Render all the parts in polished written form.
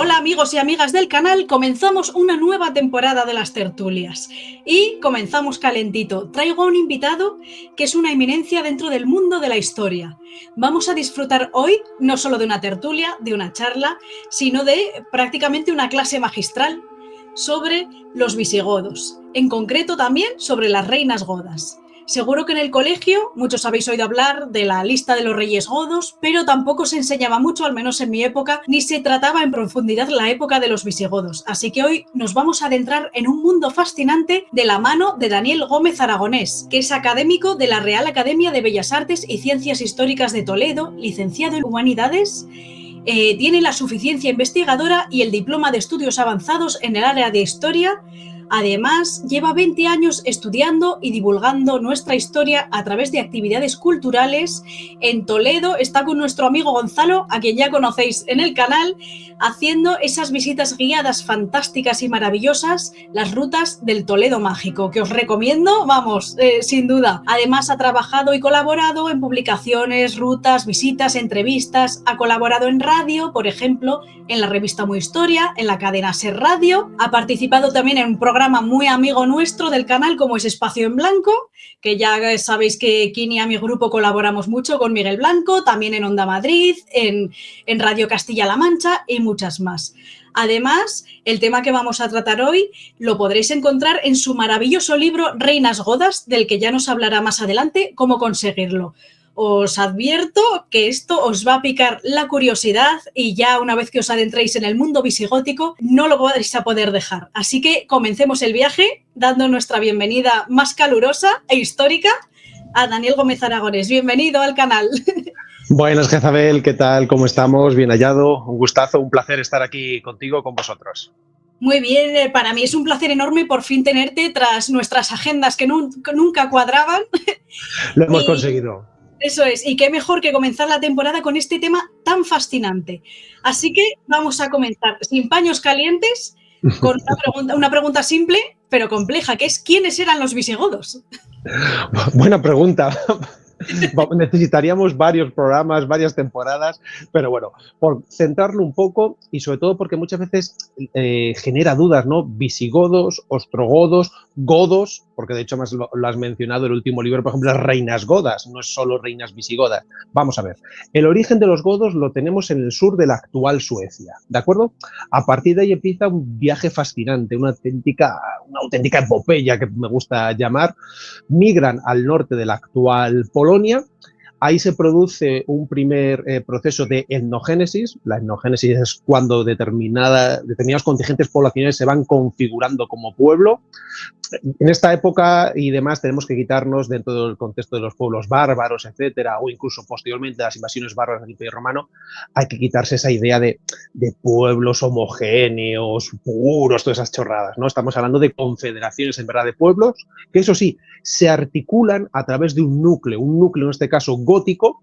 Hola amigos y amigas del canal, comenzamos una nueva temporada de las tertulias y comenzamos calentito. Traigo a un invitado que es una eminencia dentro del mundo de la historia. Vamos a disfrutar hoy no solo de una tertulia, de una charla, sino de prácticamente una clase magistral sobre los visigodos, en concreto también sobre las reinas godas. Seguro que en el colegio muchos habéis oído hablar de la lista de los reyes godos, pero tampoco se enseñaba mucho, al menos en mi época, ni se trataba en profundidad la época de los visigodos. Así que hoy nos vamos a adentrar en un mundo fascinante de la mano de Daniel Gómez Aragonés, que es académico de la Real Academia de Bellas Artes y Ciencias Históricas de Toledo, licenciado en Humanidades. Tiene la suficiencia investigadora y el diploma de estudios avanzados en el área de historia. Además, lleva 20 años estudiando y divulgando nuestra historia a través de actividades culturales. En Toledo está con nuestro amigo Gonzalo, a quien ya conocéis en el canal, haciendo esas visitas guiadas fantásticas y maravillosas, las rutas del Toledo mágico, que os recomiendo, vamos, sin duda. Además, ha trabajado y colaborado en publicaciones, rutas, visitas, entrevistas, ha colaborado en radio, por ejemplo, en la revista Muy Historia, en la cadena Ser Radio, ha participado también en un programa muy amigo nuestro del canal como es Espacio en Blanco, que ya sabéis que Kini y mi grupo colaboramos mucho con Miguel Blanco, también en Onda Madrid, en Radio Castilla-La Mancha y muchas más. Además, el tema que vamos a tratar hoy lo podréis encontrar en su maravilloso libro Reinas Godas, del que ya nos hablará más adelante cómo conseguirlo. Os advierto que esto os va a picar la curiosidad y ya una vez que os adentréis en el mundo visigótico no lo vais a poder dejar. Así que comencemos el viaje dando nuestra bienvenida más calurosa e histórica a Daniel Gómez Aragonés. Bienvenido al canal. Buenas, Jezabel, ¿qué tal? ¿Cómo estamos? Bien hallado, un gustazo, un placer estar aquí contigo, con vosotros. Muy bien, para mí es un placer enorme por fin tenerte tras nuestras agendas que nunca cuadraban. Lo hemos conseguido. Eso es, y qué mejor que comenzar la temporada con este tema tan fascinante. Así que vamos a comenzar sin paños calientes con una pregunta simple pero compleja, que es ¿quiénes eran los visigodos? Buena pregunta. Necesitaríamos varios programas, varias temporadas, pero bueno, por centrarlo un poco y sobre todo porque muchas veces genera dudas, ¿no? Visigodos, ostrogodos, godos, porque de hecho más lo has mencionado el último libro, por ejemplo, las reinas godas, no es solo reinas visigodas. Vamos a ver, el origen de los godos lo tenemos en el sur de la actual Suecia, ¿de acuerdo? A partir de ahí empieza un viaje fascinante, una auténtica epopeya que me gusta llamar. Migran al norte de la actual Polonia. Ahí se produce un primer proceso de etnogénesis. La etnogénesis es cuando determinados contingentes poblacionales se van configurando como pueblo. En esta época y demás tenemos que quitarnos, dentro del contexto de los pueblos bárbaros, etcétera, o incluso posteriormente las invasiones bárbaras del Imperio Romano, hay que quitarse esa idea de pueblos homogéneos, puros, todas esas chorradas, ¿no? Estamos hablando de confederaciones, en verdad, de pueblos, que eso sí, se articulan a través de un núcleo en este caso gótico,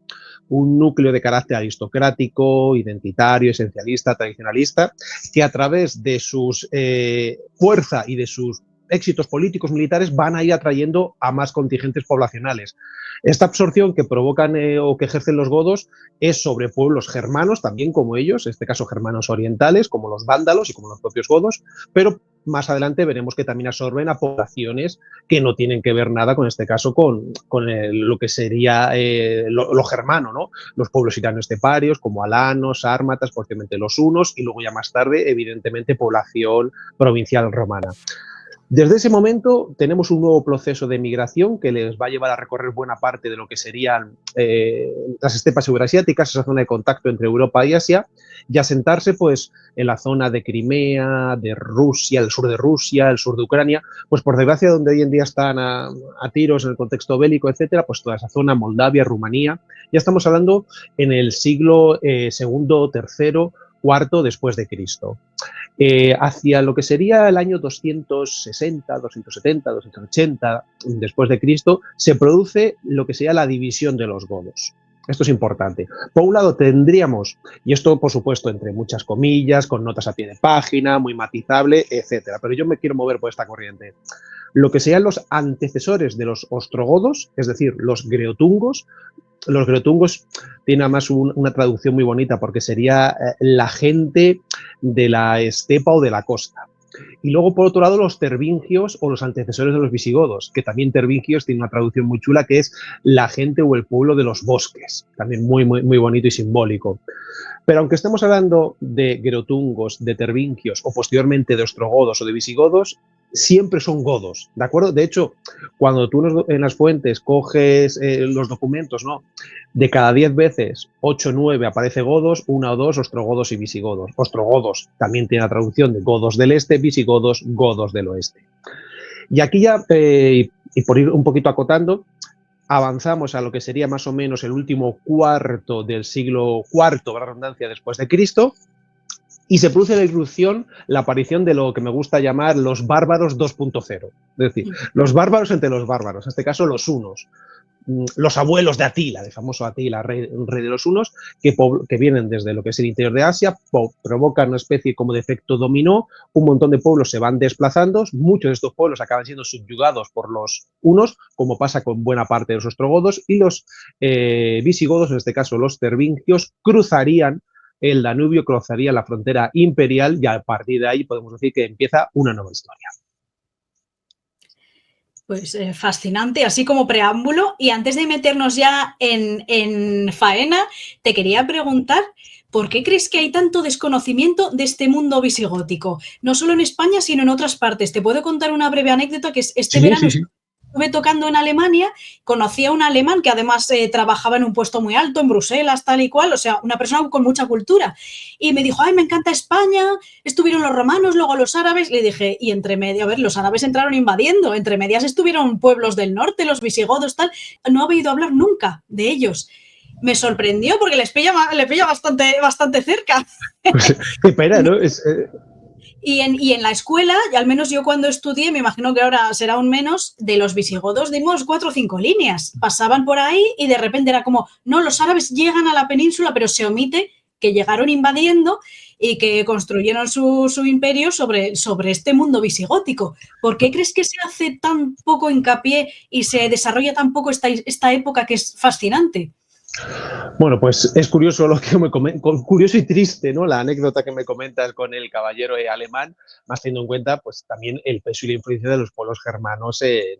un núcleo de carácter aristocrático, identitario, esencialista, tradicionalista, que a través de sus fuerza y de sus éxitos políticos, militares, van a ir atrayendo a más contingentes poblacionales. Esta absorción que provocan o que ejercen los godos es sobre pueblos germanos, también como ellos, en este caso germanos orientales, como los vándalos y como los propios godos, pero más adelante veremos que también absorben a poblaciones que no tienen que ver nada, con este caso, con lo que sería lo germano, ¿no? Los pueblos irano-esteparios, como alanos, sármatas, posteriormente los hunos, y luego ya más tarde, evidentemente, población provincial romana. Desde ese momento tenemos un nuevo proceso de migración que les va a llevar a recorrer buena parte de lo que serían las estepas eurasiáticas, esa zona de contacto entre Europa y Asia, y asentarse pues en la zona de Crimea, de Rusia, el sur de Ucrania, pues por desgracia donde hoy en día están a tiros en el contexto bélico, etcétera, pues toda esa zona, Moldavia, Rumanía. Ya estamos hablando en el siglo segundo, tercero, cuarto después de Cristo. Hacia lo que sería el año 260, 270, 280 después de Cristo, se produce lo que sería la división de los godos. Esto es importante. Por un lado tendríamos, y esto por supuesto entre muchas comillas, con notas a pie de página, muy matizable, etcétera, pero yo me quiero mover por esta corriente. Lo que serían los antecesores de los ostrogodos, es decir, los greotungos, los grotungos tienen además una traducción muy bonita porque sería la gente de la estepa o de la costa. Y luego, por otro lado, los tervingios o los antecesores de los visigodos, que también tervingios tiene una traducción muy chula que es la gente o el pueblo de los bosques, también muy, muy, muy bonito y simbólico. Pero aunque estemos hablando de grotungos, de tervingios o posteriormente de ostrogodos o de visigodos, siempre son godos, ¿de acuerdo? De hecho, cuando tú en las fuentes coges los documentos, ¿no? De cada 10 veces, 8 o 9 aparece godos, 1 o 2 ostrogodos y visigodos. Ostrogodos también tiene la traducción de godos del este, visigodos, godos del oeste. Y aquí ya, y por ir un poquito acotando, avanzamos a lo que sería más o menos el último cuarto del siglo IV, la redundancia, después de Cristo, y se produce la irrupción, la aparición de lo que me gusta llamar los bárbaros 2.0. Es decir, los bárbaros entre los bárbaros, en este caso los hunos, los abuelos de Atila, el famoso Atila, rey de los hunos, que vienen desde lo que es el interior de Asia, provocan una especie como de efecto dominó, un montón de pueblos se van desplazando, muchos de estos pueblos acaban siendo subyugados por los hunos, como pasa con buena parte de los ostrogodos, y los visigodos, en este caso los tervingios, cruzarían el Danubio, cruzaría la frontera imperial y a partir de ahí podemos decir que empieza una nueva historia. Pues fascinante, así como preámbulo. Y antes de meternos ya en faena, te quería preguntar, ¿por qué crees que hay tanto desconocimiento de este mundo visigótico? No solo en España, sino en otras partes. Te puedo contar una breve anécdota, que es este verano estuve tocando en Alemania, conocí a un alemán que además trabajaba en un puesto muy alto, en Bruselas, tal y cual, o sea, una persona con mucha cultura. Y me dijo, ay, me encanta España, estuvieron los romanos, luego los árabes. Le dije, y entre medio, a ver, los árabes entraron invadiendo, entre medias estuvieron pueblos del norte, los visigodos, tal. No he oído hablar nunca de ellos. Me sorprendió porque le pilla bastante cerca. Pues, qué pena, ¿no? Y en la escuela, y al menos yo cuando estudié, me imagino que ahora será aún menos, de los visigodos dimos 4 o 5 líneas. Pasaban por ahí y de repente era como, no, los árabes llegan a la península, pero se omite que llegaron invadiendo y que construyeron su imperio sobre este mundo visigótico. ¿Por qué crees que se hace tan poco hincapié y se desarrolla tan poco esta época que es fascinante? Bueno, pues es curioso lo que me curioso y triste, ¿no? La anécdota que me comentas con el caballero alemán, más teniendo en cuenta, pues también el peso y la influencia de los pueblos germanos en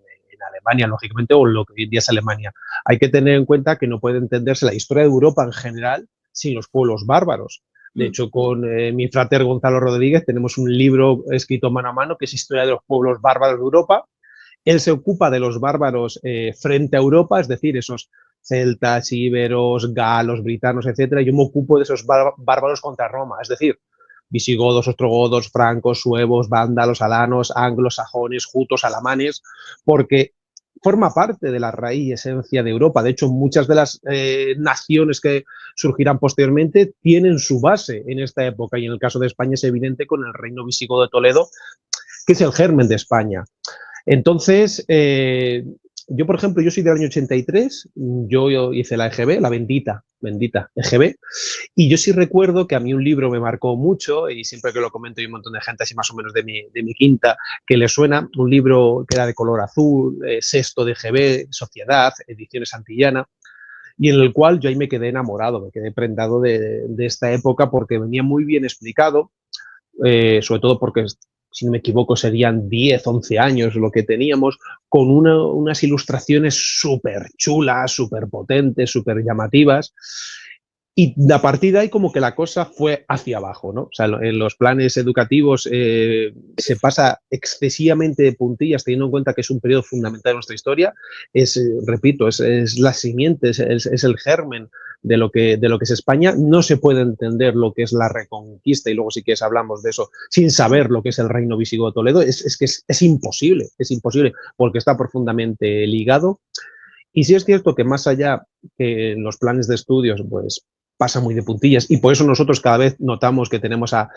Alemania, lógicamente, o lo que hoy en día es Alemania. Hay que tener en cuenta que no puede entenderse la historia de Europa en general sin los pueblos bárbaros. De hecho, con mi frater Gonzalo Rodríguez tenemos un libro escrito mano a mano que es Historia de los pueblos bárbaros de Europa. Él se ocupa de los bárbaros frente a Europa, es decir, esos celtas, íberos, galos, britanos, etcétera. Yo me ocupo de esos bárbaros contra Roma, es decir, visigodos, ostrogodos, francos, suevos, vándalos, alanos, anglos, sajones, jutos, alamanes, porque forma parte de la raíz y esencia de Europa. De hecho, muchas de las naciones que surgirán posteriormente tienen su base en esta época, y en el caso de España es evidente con el reino visigodo de Toledo, que es el germen de España. Entonces, yo, por ejemplo, yo soy del año 83, yo hice la EGB, la bendita EGB, y yo sí recuerdo que a mí un libro me marcó mucho, y siempre que lo comento hay un montón de gente así más o menos de mi quinta que le suena, un libro que era de color azul, sexto de EGB, Sociedad, Ediciones Santillana, y en el cual yo ahí me quedé enamorado, me quedé prendado de esta época porque venía muy bien explicado, sobre todo porque, si no me equivoco, serían 10, 11 años lo que teníamos, con unas ilustraciones súper chulas, súper potentes, súper llamativas. Y a partir de ahí como que la cosa fue hacia abajo, ¿no? O sea, en los planes educativos se pasa excesivamente de puntillas, teniendo en cuenta que es un periodo fundamental de nuestra historia. Repito, es la simiente, es el germen de lo que es España. No se puede entender lo que es la Reconquista, y luego si quieres hablamos de eso, sin saber lo que es el reino visigodo de Toledo. Es imposible, porque está profundamente ligado. Y sí es cierto que más allá que en los planes de estudios, pues pasa muy de puntillas, y por eso nosotros cada vez notamos que tenemos a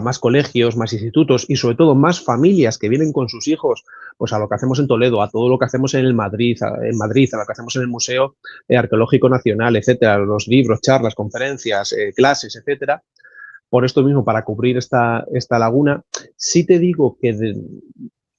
más colegios, más institutos y sobre todo más familias que vienen con sus hijos, pues a lo que hacemos en Toledo, a todo lo que hacemos en Madrid, a lo que hacemos en el Museo Arqueológico Nacional, etcétera, los libros, charlas, conferencias, clases, etcétera. Por esto mismo, para cubrir esta laguna, sí te digo que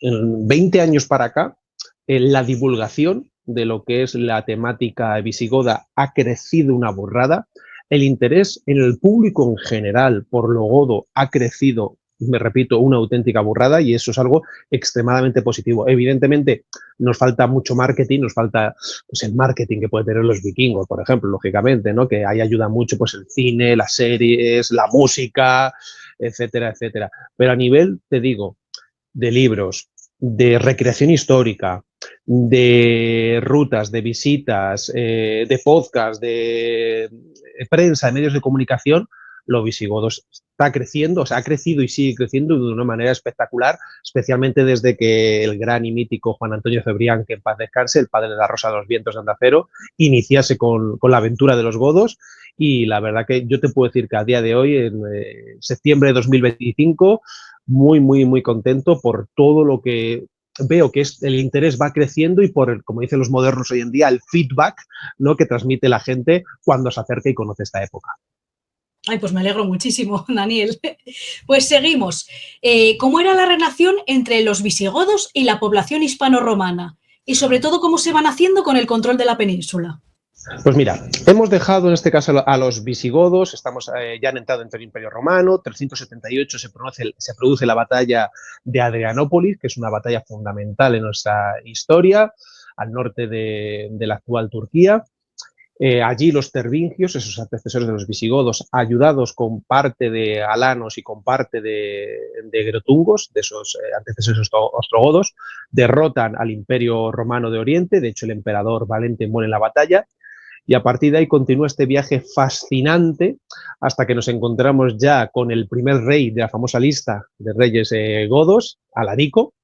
en 20 años para acá, la divulgación de lo que es la temática visigoda ha crecido una burrada. El interés en el público en general por lo godo ha crecido, me repito, una auténtica burrada, y eso es algo extremadamente positivo. Evidentemente, nos falta mucho marketing, nos falta pues, el marketing que puede tener los vikingos, por ejemplo, lógicamente, ¿no? Que ahí ayuda mucho pues, el cine, las series, la música, etcétera, etcétera. Pero a nivel, te digo, de libros, de recreación histórica, de rutas, de visitas, de podcast, de prensa, de medios de comunicación, lo visigodo está creciendo, o sea, ha crecido y sigue creciendo de una manera espectacular, especialmente desde que el gran y mítico Juan Antonio Cebrián, que en paz descanse, el padre de la Rosa de los Vientos de Onda Cero, iniciase con la aventura de los godos. Y la verdad que yo te puedo decir que a día de hoy, en septiembre de 2025, muy, muy, muy contento por todo lo que veo que el interés va creciendo y por, como dicen los modernos hoy en día, el feedback, ¿no?, que transmite la gente cuando se acerca y conoce esta época. Ay, pues me alegro muchísimo, Daniel. Pues seguimos. ¿Cómo era la relación entre los visigodos y la población hispano-romana? Y sobre todo, ¿cómo se van haciendo con el control de la península? Pues mira, hemos dejado en este caso a los visigodos, estamos ya han entrado dentro del Imperio Romano, 378 se produce la batalla de Adrianópolis, que es una batalla fundamental en nuestra historia, al norte de la actual Turquía. Allí los tervingios, esos antecesores de los visigodos, ayudados con parte de alanos y con parte de grotungos, de esos antecesores ostrogodos, derrotan al Imperio Romano de Oriente. De hecho, el emperador Valente muere en la batalla. Y a partir de ahí continúa este viaje fascinante hasta que nos encontramos ya con el primer rey de la famosa lista de reyes godos, Alarico.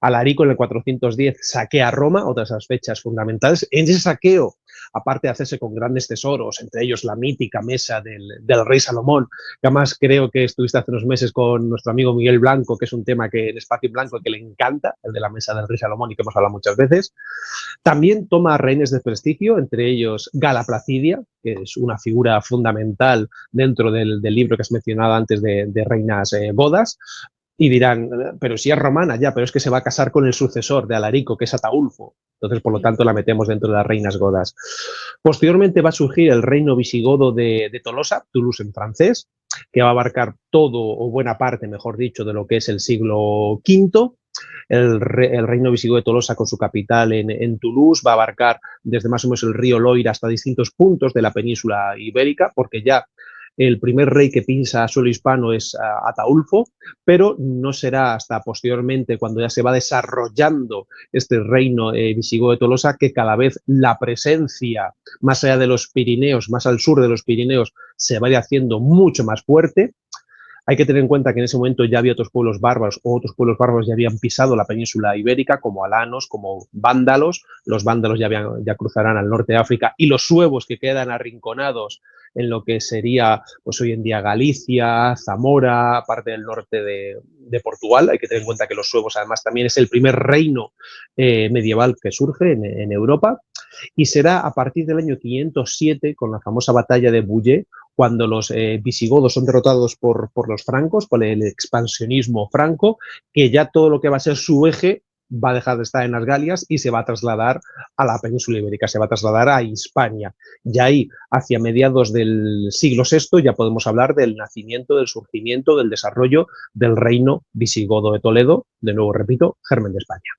Alarico en el 410 saquea Roma, otras de las fechas fundamentales. En ese saqueo, aparte de hacerse con grandes tesoros, entre ellos la mítica mesa del rey Salomón, que además creo que estuviste hace unos meses con nuestro amigo Miguel Blanco, que es un tema que en Espacio en Blanco que le encanta, el de la mesa del rey Salomón, y que hemos hablado muchas veces. También toma rehenes de prestigio, entre ellos Gala Placidia, que es una figura fundamental dentro del libro que has mencionado antes de reinas godas. Y dirán, pero si es romana ya, pero es que se va a casar con el sucesor de Alarico, que es Ataulfo. Entonces, por lo tanto, la metemos dentro de las reinas godas. Posteriormente va a surgir el reino visigodo de Tolosa, Toulouse en francés, que va a abarcar todo, o buena parte, mejor dicho, de lo que es el siglo V. El reino visigodo de Tolosa, con su capital en Toulouse, va a abarcar desde más o menos el río Loira hasta distintos puntos de la península ibérica, porque ya el primer rey que pisa suelo hispano es Ataulfo, pero no será hasta posteriormente, cuando ya se va desarrollando este reino visigodo de Tolosa, que cada vez la presencia más allá de los Pirineos, más al sur de los Pirineos, se vaya haciendo mucho más fuerte. Hay que tener en cuenta que en ese momento ya había otros pueblos bárbaros, o otros pueblos bárbaros ya habían pisado la península ibérica, como alanos, como vándalos. Los vándalos ya cruzarán al norte de África, y los suevos que quedan arrinconados en lo que sería pues hoy en día Galicia, Zamora, parte del norte de Portugal. Hay que tener en cuenta que los suevos además también es el primer reino medieval que surge en Europa, y será a partir del año 507, con la famosa batalla de Bouillé, cuando los visigodos son derrotados por los francos, por el expansionismo franco, que ya todo lo que va a ser su eje va a dejar de estar en las Galias y se va a trasladar a la península ibérica, se va a trasladar a Hispania. Y ahí, hacia mediados del siglo VI, ya podemos hablar del nacimiento, del surgimiento, del desarrollo del reino visigodo de Toledo, de nuevo repito, germen de España.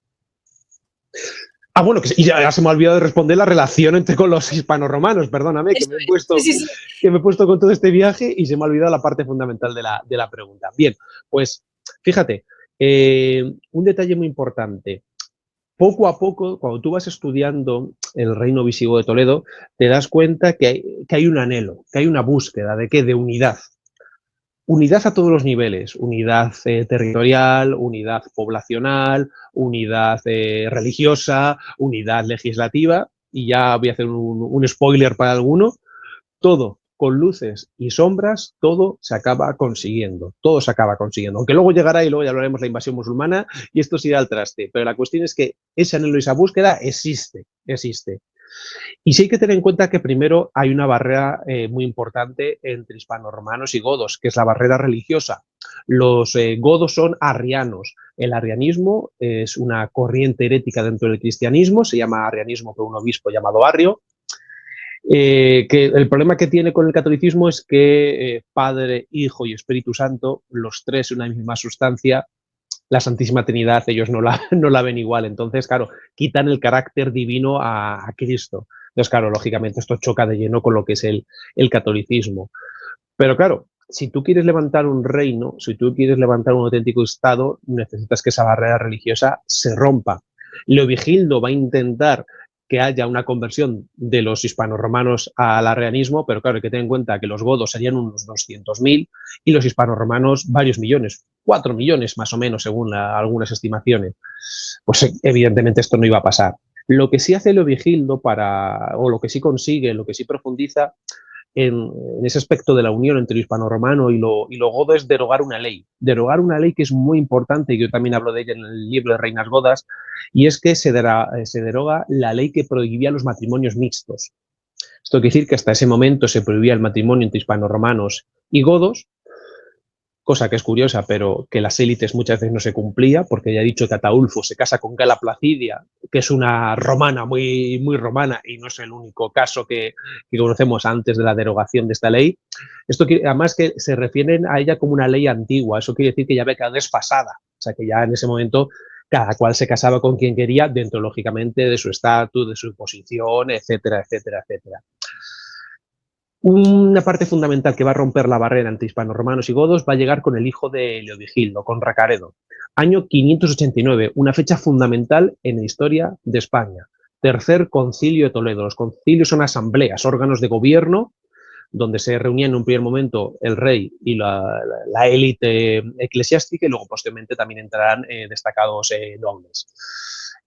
Ah, bueno, y ya se me ha olvidado de responder la relación con los hispano-romanos, perdóname, que me he puesto con todo este viaje y se me ha olvidado la parte fundamental de la pregunta. Bien, pues fíjate, un detalle muy importante. Poco a poco, cuando tú vas estudiando el reino visigodo de Toledo, te das cuenta que hay un anhelo, que hay una búsqueda de ¿qué? De unidad. Unidad a todos los niveles, unidad territorial, unidad poblacional, unidad religiosa, unidad legislativa, y ya voy a hacer un spoiler para alguno, todo con luces y sombras, todo se acaba consiguiendo, aunque luego llegará y luego ya hablaremos de la invasión musulmana y esto se irá al traste, pero la cuestión es que ese anhelo y esa búsqueda existe. Y sí hay que tener en cuenta que primero hay una barrera muy importante entre hispanorromanos y godos, que es la barrera religiosa. Los godos son arrianos. El arrianismo es una corriente herética dentro del cristianismo, se llama arrianismo por un obispo llamado Arrio. Que el problema que tiene con el catolicismo es que Padre, Hijo y Espíritu Santo, los tres en una misma sustancia, la Santísima Trinidad, ellos no la ven igual. Entonces, claro, quitan el carácter divino a Cristo. Entonces, claro, lógicamente esto choca de lleno con lo que es el catolicismo. Pero claro, si tú quieres levantar un reino, si tú quieres levantar un auténtico Estado, necesitas que esa barrera religiosa se rompa. Leovigildo va a intentar que haya una conversión de los hispanorromanos al arrianismo, pero claro, hay que tener en cuenta que los godos serían unos 200.000 y los hispanorromanos varios millones, 4 millones más o menos, según algunas estimaciones. Pues evidentemente esto no iba a pasar. Lo que sí hace Leovigildo o lo que sí consigue, lo que sí profundiza en ese aspecto de la unión entre lo hispanorromano y lo godo es derogar una ley que es muy importante, y yo también hablo de ella en el libro de Reinas Godas, y es que se deroga la ley que prohibía los matrimonios mixtos. Esto quiere decir que hasta ese momento se prohibía el matrimonio entre hispanorromanos y godos, cosa que es curiosa, pero que las élites muchas veces no se cumplía, porque ya he dicho que Ataulfo se casa con Gala Placidia, que es una romana muy, muy romana, y no es el único caso que conocemos antes de la derogación de esta ley. Esto además que se refieren a ella como una ley antigua, eso quiere decir que ya había quedado desfasada, o sea que ya en ese momento cada cual se casaba con quien quería, dentro lógicamente de su estatus, de su posición, etcétera, etcétera, etcétera. Una parte fundamental que va a romper la barrera entre hispanorromanos y godos va a llegar con el hijo de Leovigildo, con Recaredo. Año 589, una fecha fundamental en la historia de España. Tercer concilio de Toledo. Los concilios son asambleas, órganos de gobierno, donde se reunían en un primer momento el rey y la élite eclesiástica, y luego posteriormente también entrarán destacados nobles.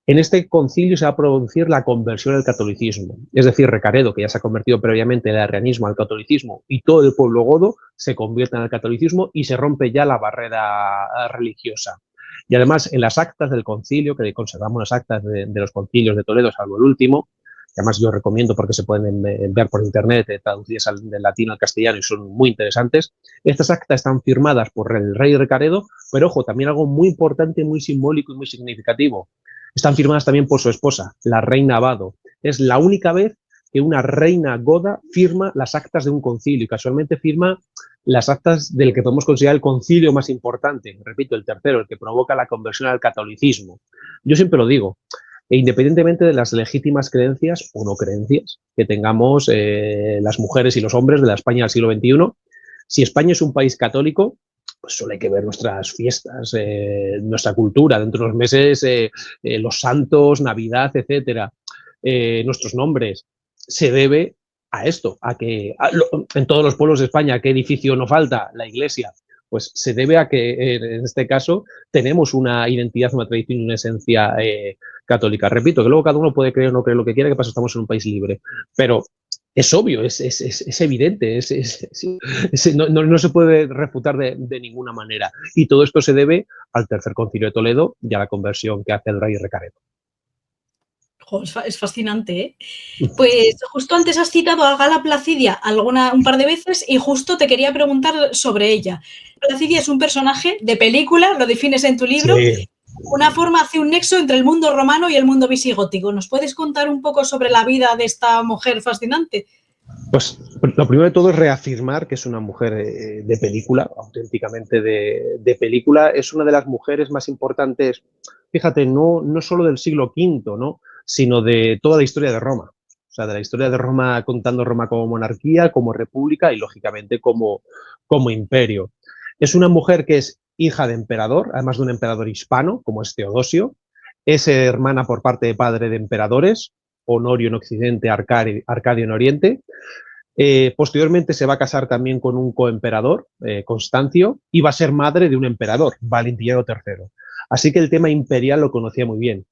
En este concilio se va a producir la conversión al catolicismo, es decir, Recaredo, que ya se ha convertido previamente del arrianismo al catolicismo, y todo el pueblo godo se convierte en el catolicismo y se rompe ya la barrera religiosa. Y además, en las actas del concilio, que conservamos las actas de los concilios de Toledo, salvo el último, que además yo recomiendo porque se pueden ver por internet, traducidas del latín al castellano, y son muy interesantes. Estas actas están firmadas por el rey Recaredo, pero ojo, también algo muy importante, muy simbólico y muy significativo. Están firmadas también por su esposa, la reina Abado. Es la única vez que una reina goda firma las actas de un concilio, y casualmente firma las actas del que podemos considerar el concilio más importante, repito, el tercero, el que provoca la conversión al catolicismo. Yo siempre lo digo, independientemente de las legítimas creencias o no creencias que tengamos las mujeres y los hombres de la España del siglo XXI, si España es un país católico, pues solo hay que ver nuestras fiestas, nuestra cultura, dentro de unos meses los santos, Navidad, etcétera, nuestros nombres. Se debe a esto, a que en todos los pueblos de España, ¿qué edificio no falta? La iglesia. Pues se debe a que en este caso tenemos una identidad, una tradición y una esencia católica. Repito, que luego cada uno puede creer o no creer lo que quiera, que pasa, estamos en un país libre. Pero es obvio, es evidente, no se puede refutar de ninguna manera. Y todo esto se debe al Tercer Concilio de Toledo y a la conversión que hace el rey Recaredo. Es fascinante, ¿eh? Pues justo antes has citado a Gala Placidia un par de veces, y justo te quería preguntar sobre ella. Placidia es un personaje de película, lo defines en tu libro. Sí. Una forma hace un nexo entre el mundo romano y el mundo visigótico. ¿Nos puedes contar un poco sobre la vida de esta mujer fascinante? Pues lo primero de todo es reafirmar que es una mujer de película, auténticamente de película. Es una de las mujeres más importantes, fíjate, no solo del siglo V, ¿no?, sino de toda la historia de Roma. O sea, de la historia de Roma, contando Roma como monarquía, como república y, lógicamente, como imperio. Es una mujer que es hija de emperador, además de un emperador hispano, como es Teodosio. Es hermana por parte de padre de emperadores, Honorio en Occidente, Arcadio en Oriente. Posteriormente se va a casar también con un coemperador, Constancio, y va a ser madre de un emperador, Valentiniano III. Así que el tema imperial lo conocía muy bien.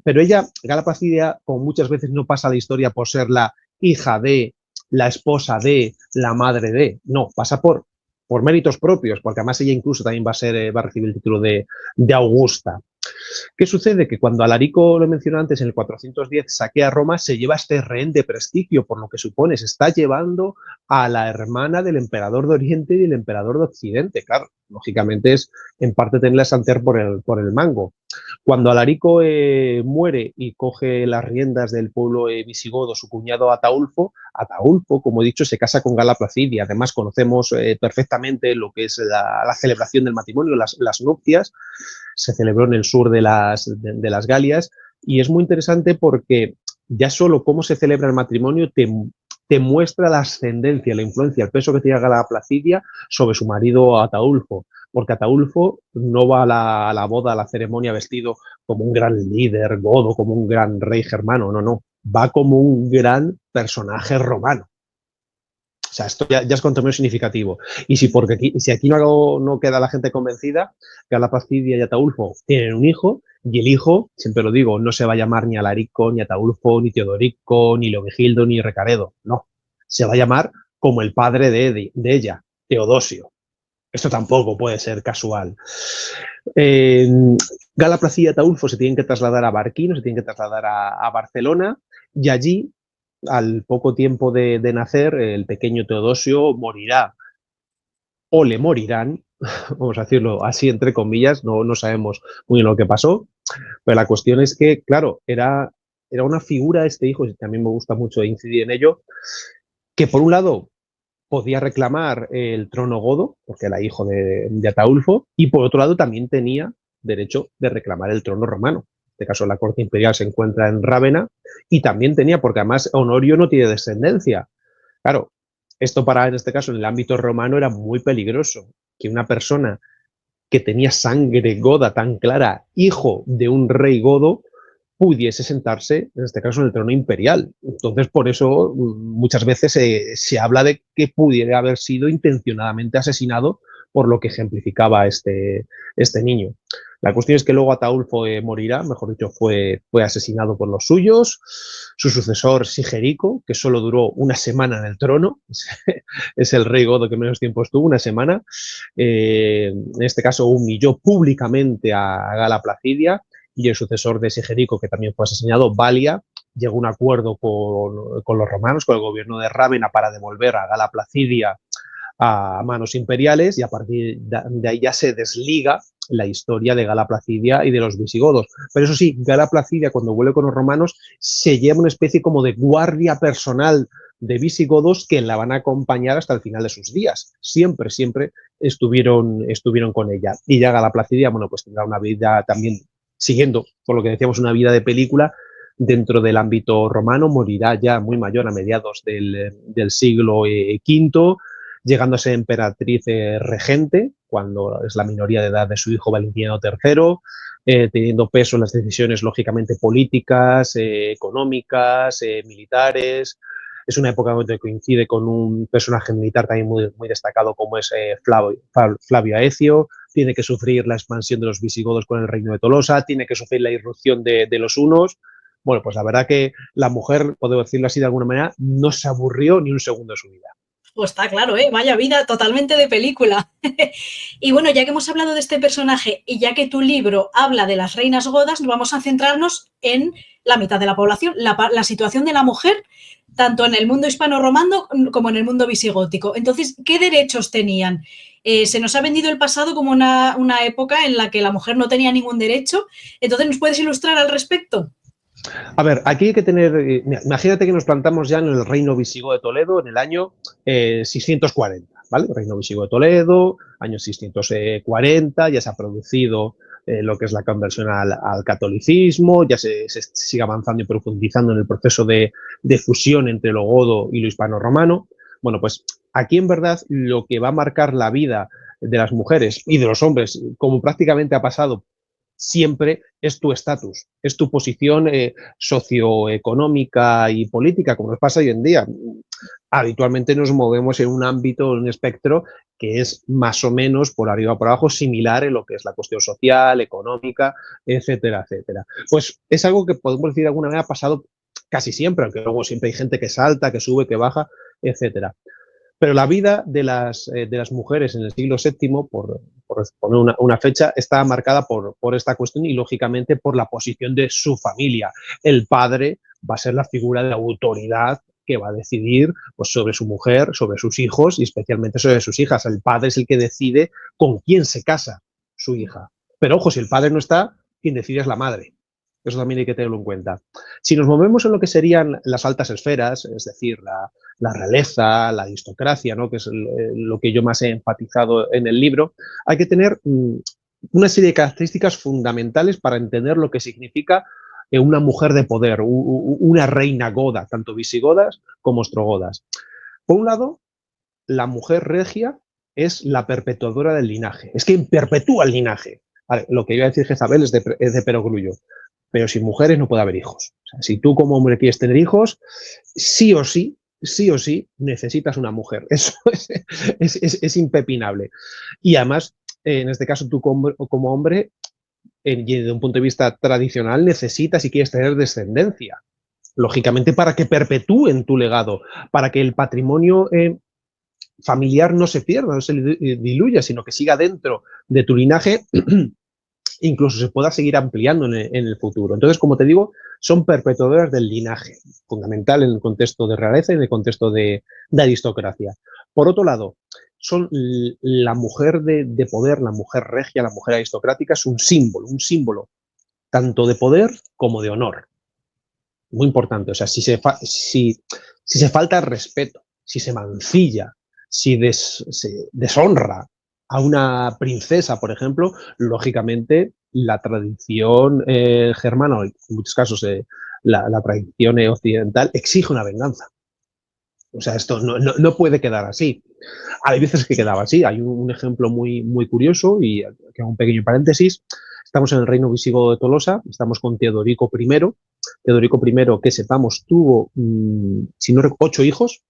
Pero ella, Gala Placidia, como muchas veces, no pasa la historia por ser la hija de, la esposa de, la madre de. No, pasa por por méritos propios, porque además ella incluso también va a recibir el título de Augusta. ¿Qué sucede? Que cuando Alarico, lo mencioné antes, en el 410 saquea Roma, se lleva este rehén de prestigio, por lo que supone, se está llevando a la hermana del emperador de Oriente y del emperador de Occidente. Claro, lógicamente es en parte tenerla a Santer por el mango. Cuando Alarico muere y coge las riendas del pueblo visigodo, su cuñado Ataulfo, como he dicho, se casa con Gala Placidia. Además, conocemos perfectamente lo que es la celebración del matrimonio, las nupcias. Se celebró en el sur de las Galias y es muy interesante porque ya solo cómo se celebra el matrimonio te muestra la ascendencia, la influencia, el peso que tenía Gala Placidia sobre su marido Ataulfo, porque Ataulfo no va a la boda, a la ceremonia vestido como un gran líder godo, como un gran rey germano, no, va como un gran personaje romano. O sea, esto ya es cuanto menos significativo. Y si aquí no queda la gente convencida, Gala Placidia y Ataulfo tienen un hijo, y el hijo, siempre lo digo, no se va a llamar ni Alarico, ni Ataulfo, ni Teodorico, ni Leovigildo, ni Recaredo. No. Se va a llamar como el padre de ella, Teodosio. Esto tampoco puede ser casual. Gala Placidia y Ataulfo se tienen que trasladar a Barquino, se tienen que trasladar a Barcelona, y allí, al poco tiempo de nacer, el pequeño Teodosio morirá o le morirán, vamos a decirlo así entre comillas, no sabemos muy bien lo que pasó, pero la cuestión es que, claro, era una figura este hijo, y también me gusta mucho incidir en ello, que por un lado podía reclamar el trono godo, porque era hijo de Ataulfo, y por otro lado también tenía derecho de reclamar el trono romano. En este caso, la corte imperial se encuentra en Rávena, y también tenía, porque además Honorio no tiene descendencia. Claro, esto en este caso, en el ámbito romano era muy peligroso, que una persona que tenía sangre goda tan clara, hijo de un rey godo, pudiese sentarse, en este caso, en el trono imperial. Entonces, por eso muchas veces se habla de que pudiera haber sido intencionadamente asesinado por lo que ejemplificaba este niño. La cuestión es que luego Ataulfo morirá, mejor dicho, fue asesinado por los suyos. Su sucesor, Sigerico, que solo duró una semana en el trono, es el rey godo que menos tiempo estuvo, una semana. En este caso, humilló públicamente a Gala Placidia, y el sucesor de Sigerico, que también fue asesinado, Balia, llegó a un acuerdo con los romanos, con el gobierno de Rávena, para devolver a Gala Placidia a manos imperiales, y a partir de ahí ya se desliga la historia de Gala Placidia y de los visigodos. Pero eso sí, Gala Placidia, cuando vuelve con los romanos, se lleva una especie como de guardia personal de visigodos que la van a acompañar hasta el final de sus días. Siempre estuvieron con ella. Y ya Gala Placidia, bueno, pues tendrá una vida también, siguiendo por lo que decíamos, una vida de película dentro del ámbito romano. Morirá ya muy mayor, a mediados del siglo V, llegando a ser emperatriz regente, cuando es la minoría de edad de su hijo Valentiniano III, teniendo peso en las decisiones, lógicamente, políticas, económicas, militares. Es una época donde coincide con un personaje militar también muy destacado, como es Flavio Aecio. Tiene que sufrir la expansión de los visigodos con el reino de Tolosa, tiene que sufrir la irrupción de los hunos. Bueno, pues la verdad que la mujer, puedo decirlo así de alguna manera, no se aburrió ni un segundo de su vida. Pues está claro, ¿eh? Vaya vida totalmente de película. Y bueno, ya que hemos hablado de este personaje y ya que tu libro habla de las reinas godas, vamos a centrarnos en la mitad de la población, la situación de la mujer, tanto en el mundo hispano-romano como en el mundo visigótico. Entonces, ¿qué derechos tenían? Se nos ha vendido el pasado como una época en la que la mujer no tenía ningún derecho. Entonces, ¿nos puedes ilustrar al respecto? A ver, aquí hay que tener, imagínate que nos plantamos ya en el reino visigodo de Toledo en el año 640, ¿vale? El reino visigodo de Toledo, año 640, ya se ha producido lo que es la conversión al catolicismo, ya se sigue avanzando y profundizando en el proceso de fusión entre lo godo y lo hispano-romano. Bueno, pues aquí en verdad lo que va a marcar la vida de las mujeres y de los hombres, como prácticamente ha pasado siempre, es tu estatus, es tu posición socioeconómica y política, como nos pasa hoy en día. Habitualmente nos movemos en un ámbito, en un espectro que es más o menos por arriba o por abajo similar en lo que es la cuestión social, económica, etcétera, etcétera. Pues es algo que podemos decir de alguna manera ha pasado casi siempre, aunque luego siempre hay gente que salta, que sube, que baja, etcétera. Pero la vida de las mujeres en el siglo VII, por poner una fecha, está marcada por esta cuestión y, lógicamente, por la posición de su familia. El padre va a ser la figura de autoridad que va a decidir pues, sobre su mujer, sobre sus hijos y especialmente sobre sus hijas. El padre es el que decide con quién se casa su hija. Pero, ojo, si el padre no está, quien decide es la madre. Eso también hay que tenerlo en cuenta. Si nos movemos en lo que serían las altas esferas, es decir, la realeza, la aristocracia, ¿no? Que es lo que yo más he enfatizado en el libro, hay que tener una serie de características fundamentales para entender lo que significa una mujer de poder, una reina goda, tanto visigodas como ostrogodas. Por un lado, la mujer regia es la perpetuadora del linaje, es quien perpetúa el linaje. Vale, lo que iba a decir Jezabel es de perogrullo, pero sin mujeres no puede haber hijos. O sea, si tú como hombre quieres tener hijos, sí o sí necesitas una mujer. Eso es impepinable. Y además, en este caso, tú como hombre, desde un punto de vista tradicional, necesitas y quieres tener descendencia. Lógicamente, para que perpetúen tu legado, para que el patrimonio familiar no se pierda, no se diluya, sino que siga dentro de tu linaje, incluso se pueda seguir ampliando en el futuro. Entonces, como te digo, son perpetuadoras del linaje, fundamental en el contexto de realeza y en el contexto de aristocracia. Por otro lado, son la mujer de poder, la mujer regia, la mujer aristocrática, es un símbolo tanto de poder como de honor. Muy importante, o sea, si se falta el respeto, si se mancilla, si se deshonra a una princesa, por ejemplo, lógicamente la tradición germana, o en muchos casos la tradición occidental, exige una venganza. O sea, esto no puede quedar así. Hay veces que quedaba así. Hay un ejemplo muy curioso, y que hago un pequeño paréntesis. Estamos en el reino visigodo de Tolosa, estamos con Teodorico I. Teodorico I, que sepamos, tuvo, si no recuerdo, 8 hijos,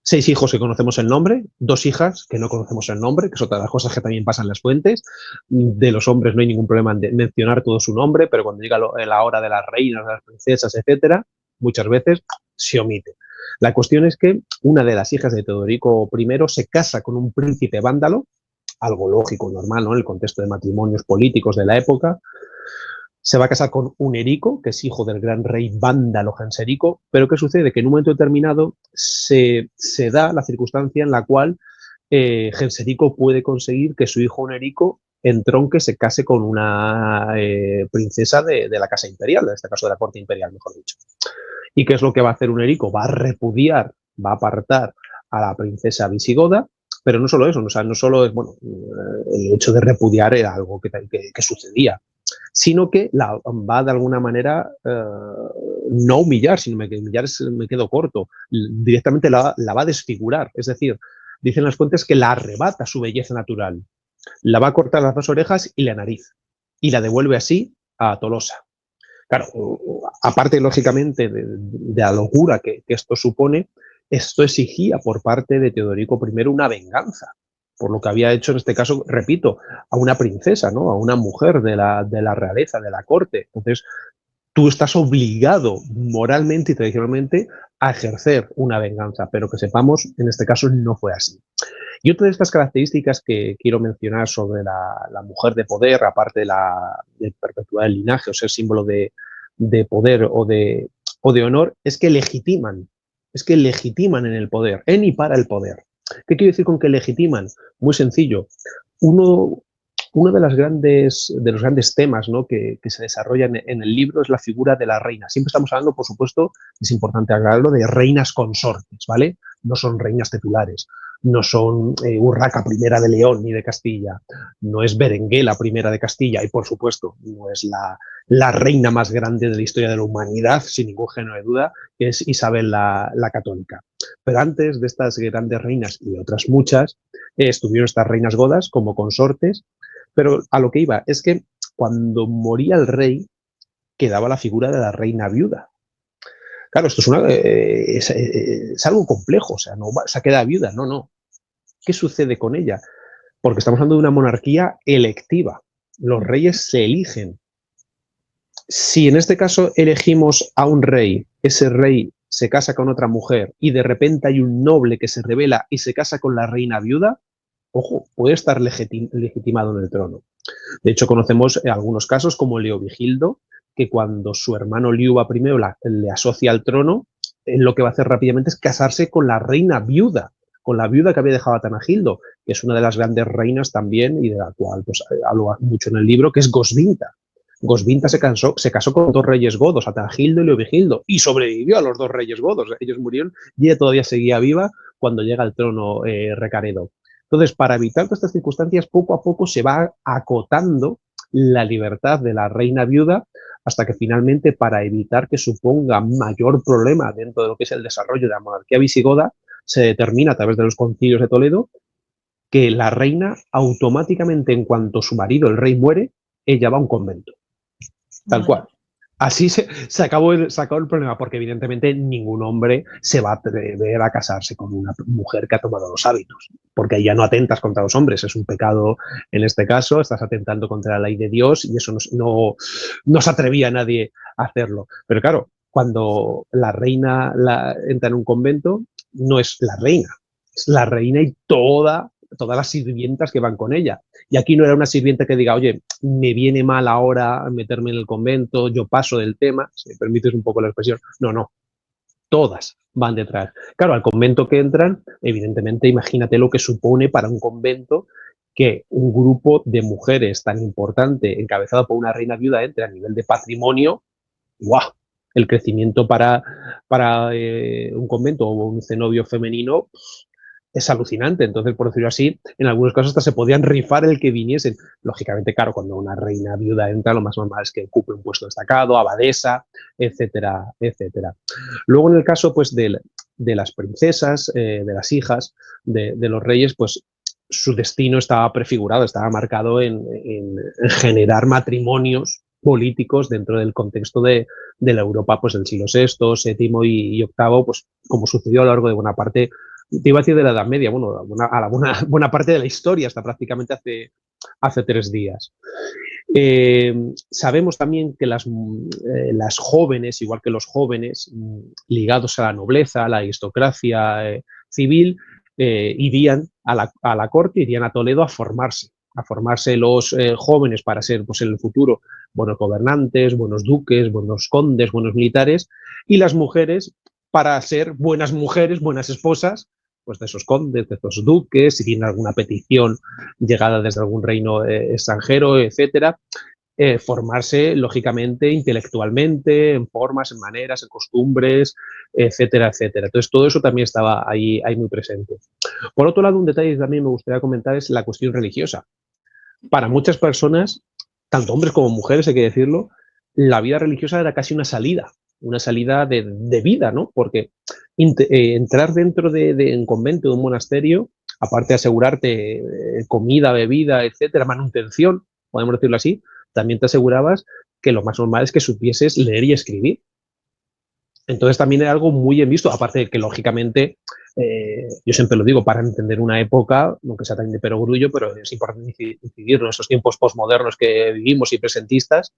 6 hijos que conocemos el nombre, 2 hijas que no conocemos el nombre, que es otra de las cosas que también pasan en las fuentes. De los hombres no hay ningún problema en mencionar todo su nombre, pero cuando llega la hora de las reinas, de las princesas, etcétera, muchas veces se omite. La cuestión es que una de las hijas de Teodorico I se casa con un príncipe vándalo, algo lógico, normal, ¿no? En el contexto de matrimonios políticos de la época. Se va a casar con Hunerico, que es hijo del gran rey vándalo Genserico, pero ¿qué sucede? Que en un momento determinado se da la circunstancia en la cual Genserico puede conseguir que su hijo Hunerico entronque, se case con una princesa de la casa imperial, en este caso de la corte imperial, mejor dicho. ¿Y qué es lo que va a hacer Hunerico? Va a repudiar, va a apartar a la princesa visigoda, pero no solo eso, o sea, no solo es, bueno, el hecho de repudiar era algo que sucedía, sino que la va de alguna manera no humillar, sino humillar me quedo corto, directamente la va a desfigurar, es decir, dicen las fuentes que la arrebata su belleza natural, la va a cortar las 2 orejas y la nariz, y la devuelve así a Tolosa. Claro, aparte, lógicamente, de la locura que esto supone, esto exigía por parte de Teodorico I una venganza, por lo que había hecho, en este caso, repito, a una princesa, ¿no? A una mujer de la realeza, de la corte. Entonces, tú estás obligado moralmente y tradicionalmente a ejercer una venganza, pero que sepamos, en este caso no fue así. Y otra de estas características que quiero mencionar sobre la mujer de poder, aparte de perpetuar el linaje o ser símbolo de poder o de honor, es que legitiman en el poder, en y para el poder. ¿Qué quiero decir con que legitiman? Muy sencillo. Uno de los grandes temas, ¿no? que se desarrollan en el libro es la figura de la reina. Siempre estamos hablando, por supuesto, es importante aclararlo, de reinas consortes, ¿vale? No son reinas titulares, no son Urraca I de León ni de Castilla, no es Berenguela I de Castilla y, por supuesto, no es la reina más grande de la historia de la humanidad, sin ningún género de duda, que es Isabel la Católica. Pero antes de estas grandes reinas y otras muchas, estuvieron estas reinas godas como consortes, pero a lo que iba es que cuando moría el rey, quedaba la figura de la reina viuda. Claro, esto es algo complejo, o sea, no se queda viuda, no. ¿Qué sucede con ella? Porque estamos hablando de una monarquía electiva. Los reyes se eligen. Si en este caso elegimos a un rey, ese rey se casa con otra mujer y de repente hay un noble que se rebela y se casa con la reina viuda, ojo, puede estar legitimado en el trono. De hecho, conocemos algunos casos como Leovigildo, que cuando su hermano Liuba I le asocia al trono, lo que va a hacer rápidamente es casarse con la reina viuda, con la viuda que había dejado a Tanagildo, que es una de las grandes reinas también y de la cual pues, hablo mucho en el libro, que es Goswinta. Goswinta se casó con dos reyes godos, Atanagildo y Leovigildo, y sobrevivió a los dos reyes godos. Ellos murieron y ella todavía seguía viva cuando llega al trono Recaredo. Entonces, para evitar todas estas circunstancias, poco a poco se va acotando la libertad de la reina viuda hasta que finalmente, para evitar que suponga mayor problema dentro de lo que es el desarrollo de la monarquía visigoda, se determina a través de los concilios de Toledo que la reina automáticamente, en cuanto su marido, el rey, muere, ella va a un convento. Tal cual. Así se acabó el problema, porque evidentemente ningún hombre se va a atrever a casarse con una mujer que ha tomado los hábitos, porque ahí ya no atentas contra los hombres, es un pecado en este caso, estás atentando contra la ley de Dios y eso no se atrevía a nadie a hacerlo. Pero claro, cuando la reina entra en un convento, no es la reina y todas las sirvientas que van con ella. Y aquí no era una sirvienta que diga, oye, me viene mal ahora meterme en el convento, yo paso del tema, si me permites un poco la expresión. No, todas van detrás. Claro, al convento que entran, evidentemente, imagínate lo que supone para un convento que un grupo de mujeres tan importante, encabezado por una reina viuda, entre a nivel de patrimonio. ¡Guau! El crecimiento para un convento o un cenobio femenino es alucinante. Entonces, por decirlo así, en algunos casos hasta se podían rifar el que viniesen. Lógicamente, claro, cuando una reina viuda entra, lo más normal es que ocupe un puesto destacado, abadesa, etcétera, etcétera. Luego, en el caso pues, de las princesas, de las hijas de los reyes, pues su destino estaba prefigurado, estaba marcado en generar matrimonios políticos dentro del contexto de la Europa pues, del siglo VI, VII y VIII, pues, como sucedió a lo largo de buena parte, te iba a decir de la Edad Media, bueno, a la buena parte de la historia, hasta prácticamente hace 3 días. Sabemos también que las jóvenes, igual que los jóvenes, ligados a la nobleza, a la aristocracia civil, irían a la corte, irían a Toledo a formarse los jóvenes para ser pues, en el futuro buenos gobernantes, buenos duques, buenos condes, buenos militares, y las mujeres para ser buenas mujeres, buenas esposas, pues de esos condes, de esos duques, si tienen alguna petición llegada desde algún reino extranjero, etcétera, formarse lógicamente, intelectualmente, en formas, en maneras, en costumbres, etcétera, etcétera. Entonces todo eso también estaba ahí muy presente. Por otro lado, un detalle que también me gustaría comentar es la cuestión religiosa. Para muchas personas, tanto hombres como mujeres, hay que decirlo, la vida religiosa era casi una salida de vida, ¿no? Porque entrar dentro de un convento, de un monasterio, aparte de asegurarte comida, bebida, etcétera, manutención, podemos decirlo así, también te asegurabas que lo más normal es que supieses leer y escribir. Entonces también era algo muy bien visto, aparte de que lógicamente, yo siempre lo digo, para entender una época, aunque sea también de perogrullo, pero es importante incidir en estos tiempos postmodernos que vivimos y presentistas,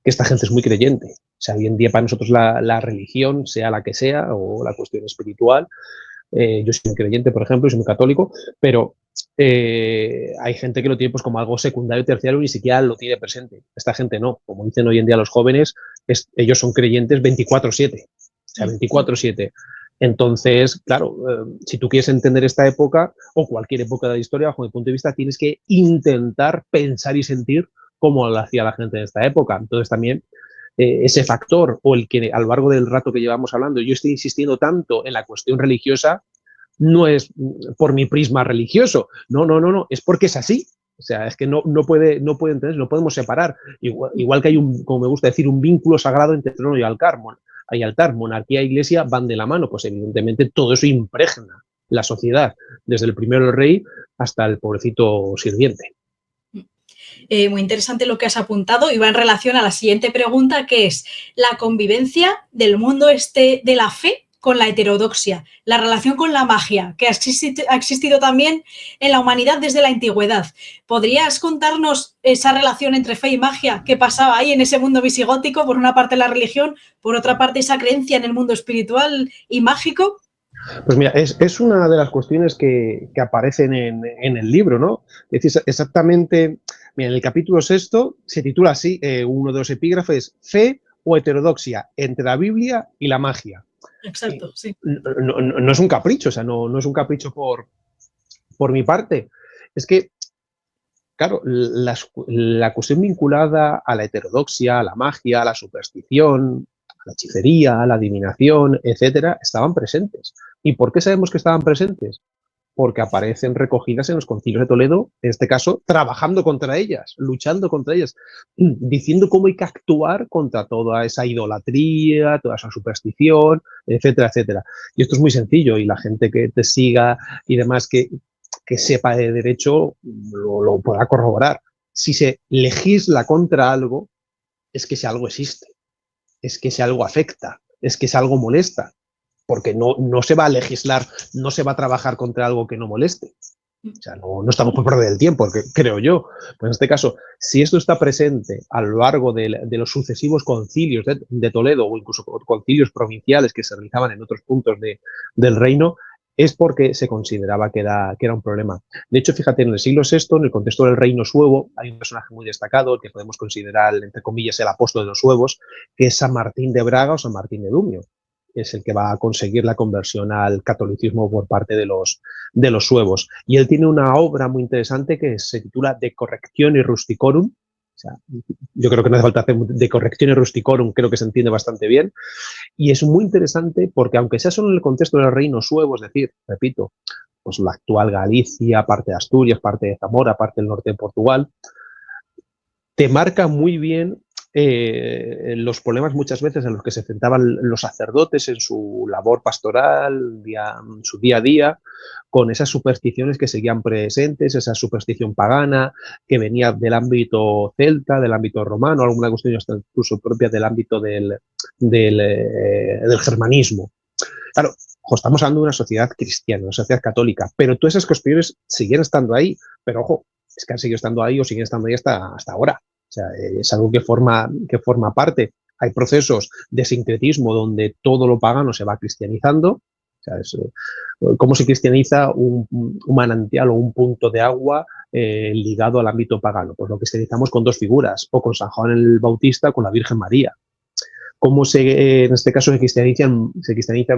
que esta gente es muy creyente. O sea, hoy en día para nosotros la religión, sea la que sea, o la cuestión espiritual, yo soy muy creyente, por ejemplo, soy muy católico, pero hay gente que lo tiene pues, como algo secundario, terciario, ni siquiera lo tiene presente. Esta gente no. Como dicen hoy en día los jóvenes, ellos son creyentes 24/7. O sea, 24/7. Entonces, claro, si tú quieres entender esta época o cualquier época de la historia, bajo mi punto de vista, tienes que intentar pensar y sentir como lo hacía la gente de esta época. Entonces también ese factor o el que a lo largo del rato que llevamos hablando yo estoy insistiendo tanto en la cuestión religiosa no es por mi prisma religioso, no, es porque es así. O sea, es que no puede entender, no podemos separar. Igual que hay como me gusta decir, un vínculo sagrado entre trono y altar. Hay altar, monarquía e iglesia van de la mano, pues evidentemente todo eso impregna la sociedad, desde el primero rey hasta el pobrecito sirviente. Muy interesante lo que has apuntado y va en relación a la siguiente pregunta, que es la convivencia del mundo de la fe con la heterodoxia, la relación con la magia, que ha existido también en la humanidad desde la antigüedad. ¿Podrías contarnos esa relación entre fe y magia que pasaba ahí en ese mundo visigótico? Por una parte la religión, por otra parte esa creencia en el mundo espiritual y mágico. Pues mira, es una de las cuestiones que aparecen en el libro, ¿no? Es decir, exactamente, mira, en el capítulo 6 se titula así, uno de los epígrafes, Fe o heterodoxia entre la Biblia y la magia. Exacto, sí. No es un capricho, o sea, no es un capricho por mi parte. Es que, claro, la cuestión vinculada a la heterodoxia, a la magia, a la superstición, a la hechicería, a la adivinación, etcétera, estaban presentes. ¿Y por qué sabemos que estaban presentes? Porque aparecen recogidas en los concilios de Toledo, en este caso, trabajando contra ellas, luchando contra ellas, diciendo cómo hay que actuar contra toda esa idolatría, toda esa superstición, etcétera, etcétera. Y esto es muy sencillo y la gente que te siga y demás que sepa de derecho lo podrá corroborar. Si se legisla contra algo, es que ese algo existe, es que ese algo afecta, es que ese algo molesta, porque no se va a legislar, no se va a trabajar contra algo que no moleste. O sea, no estamos por perder el tiempo, creo yo. Pues en este caso, si esto está presente a lo largo de los sucesivos concilios de Toledo o incluso concilios provinciales que se realizaban en otros puntos del reino, es porque se consideraba que era un problema. De hecho, fíjate, en el siglo VI, en el contexto del reino suevo, hay un personaje muy destacado que podemos considerar, entre comillas, el apóstol de los suevos, que es San Martín de Braga o San Martín de Dumio. Es el que va a conseguir la conversión al catolicismo por parte de los suevos. Y él tiene una obra muy interesante que se titula De Correctione Rusticorum. O sea, yo creo que no hace falta hacer De Correctione Rusticorum, creo que se entiende bastante bien. Y es muy interesante porque, aunque sea solo en el contexto del reino suevo, es decir, repito, pues la actual Galicia, parte de Asturias, parte de Zamora, parte del norte de Portugal, te marca muy bien los problemas muchas veces en los que se enfrentaban los sacerdotes en su labor pastoral, en su día a día, con esas supersticiones que seguían presentes, esa superstición pagana que venía del ámbito celta, del ámbito romano, alguna cuestión incluso propia del ámbito del germanismo. Claro, estamos hablando de una sociedad cristiana, una sociedad católica, pero todas esas cuestiones siguen estando ahí, pero ojo, es que han seguido estando ahí o siguen estando ahí hasta ahora. O sea, es algo que forma parte. Hay procesos de sincretismo donde todo lo pagano se va cristianizando. O sea, cómo se cristianiza un manantial o un punto de agua ligado al ámbito pagano. Pues lo cristianizamos con dos figuras, o con San Juan el Bautista o con la Virgen María. ¿Cómo en este caso se cristianizan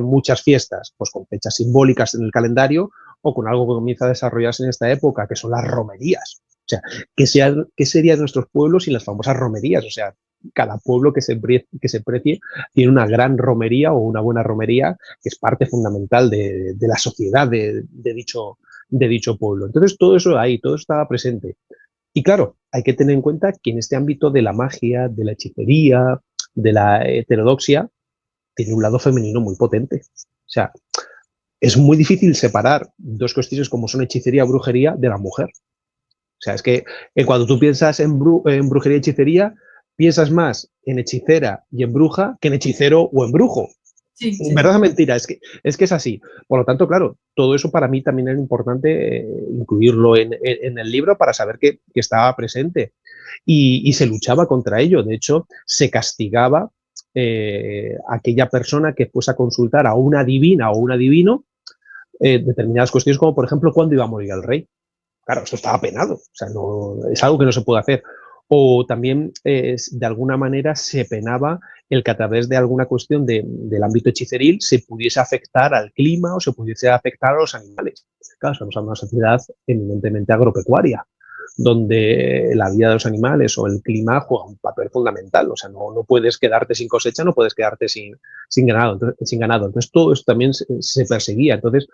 muchas fiestas? Pues con fechas simbólicas en el calendario o con algo que comienza a desarrollarse en esta época, que son las romerías. O sea, ¿qué sería de nuestros pueblos sin las famosas romerías? O sea, cada pueblo que se precie tiene una gran romería o una buena romería que es parte fundamental de la sociedad de dicho pueblo. Entonces, todo eso ahí, todo estaba presente. Y claro, hay que tener en cuenta que en este ámbito de la magia, de la hechicería, de la heterodoxia, tiene un lado femenino muy potente. O sea, es muy difícil separar dos cuestiones como son hechicería o brujería de la mujer. O sea, es que cuando tú piensas en brujería y hechicería, piensas más en hechicera y en bruja que en hechicero o en brujo. Sí, sí. ¿Verdad o mentira? Es que es así. Por lo tanto, claro, todo eso para mí también era importante incluirlo en el libro para saber que estaba presente. Y se luchaba contra ello. De hecho, se castigaba aquella persona que fuese a consultar a una divina o un adivino determinadas cuestiones, como por ejemplo, ¿cuándo iba a morir el rey? Claro, esto estaba penado. O sea, no, es algo que no se puede hacer. O también, de alguna manera, se penaba el que a través de alguna cuestión del ámbito hechiceril se pudiese afectar al clima o se pudiese afectar a los animales. Claro, estamos hablando de una sociedad eminentemente agropecuaria, donde la vida de los animales o el clima juega un papel fundamental. O sea, no puedes quedarte sin cosecha, no puedes quedarte sin ganado. Entonces, todo eso también se perseguía. Entonces,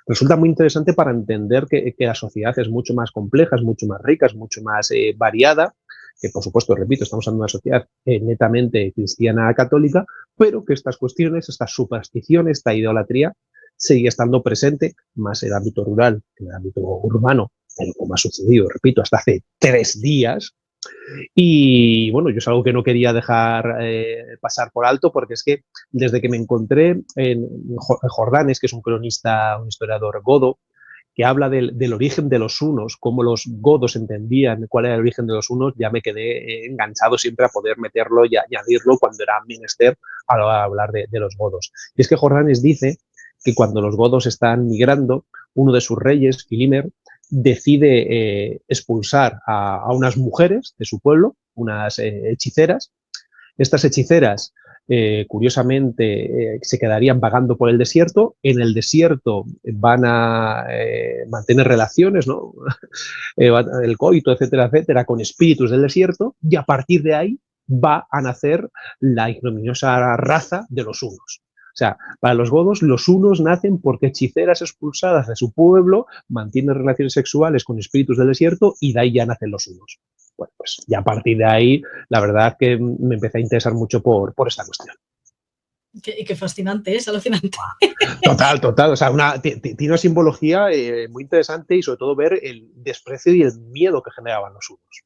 resulta muy interesante para entender que la sociedad es mucho más compleja, es mucho más rica, es mucho más variada, que por supuesto, repito, estamos hablando de una sociedad netamente cristiana católica, pero que estas cuestiones, esta superstición, esta idolatría, sigue estando presente más en el ámbito rural que en el ámbito urbano, pero como ha sucedido, repito, hasta hace 3 días, Y bueno, yo es algo que no quería dejar pasar por alto, porque es que desde que me encontré en Jordanes, que es un cronista, un historiador godo, que habla del origen de los hunos, cómo los godos entendían cuál era el origen de los hunos, ya me quedé enganchado siempre a poder meterlo y añadirlo cuando era menester a hablar de los godos. Y es que Jordanes dice que cuando los godos están migrando, uno de sus reyes, Filimer, decide expulsar a unas mujeres de su pueblo, unas hechiceras. Estas hechiceras, curiosamente, se quedarían vagando por el desierto. En el desierto van a mantener relaciones, ¿no? El coito, etcétera, etcétera, con espíritus del desierto, y a partir de ahí va a nacer la ignominiosa raza de los hunos. O sea, para los godos, los hunos nacen porque hechiceras expulsadas de su pueblo mantienen relaciones sexuales con espíritus del desierto y de ahí ya nacen los hunos. Bueno, pues ya a partir de ahí, la verdad que me empecé a interesar mucho por esta cuestión. Qué fascinante, es alucinante. Total, total. O sea, tiene una simbología muy interesante y sobre todo ver el desprecio y el miedo que generaban los hunos.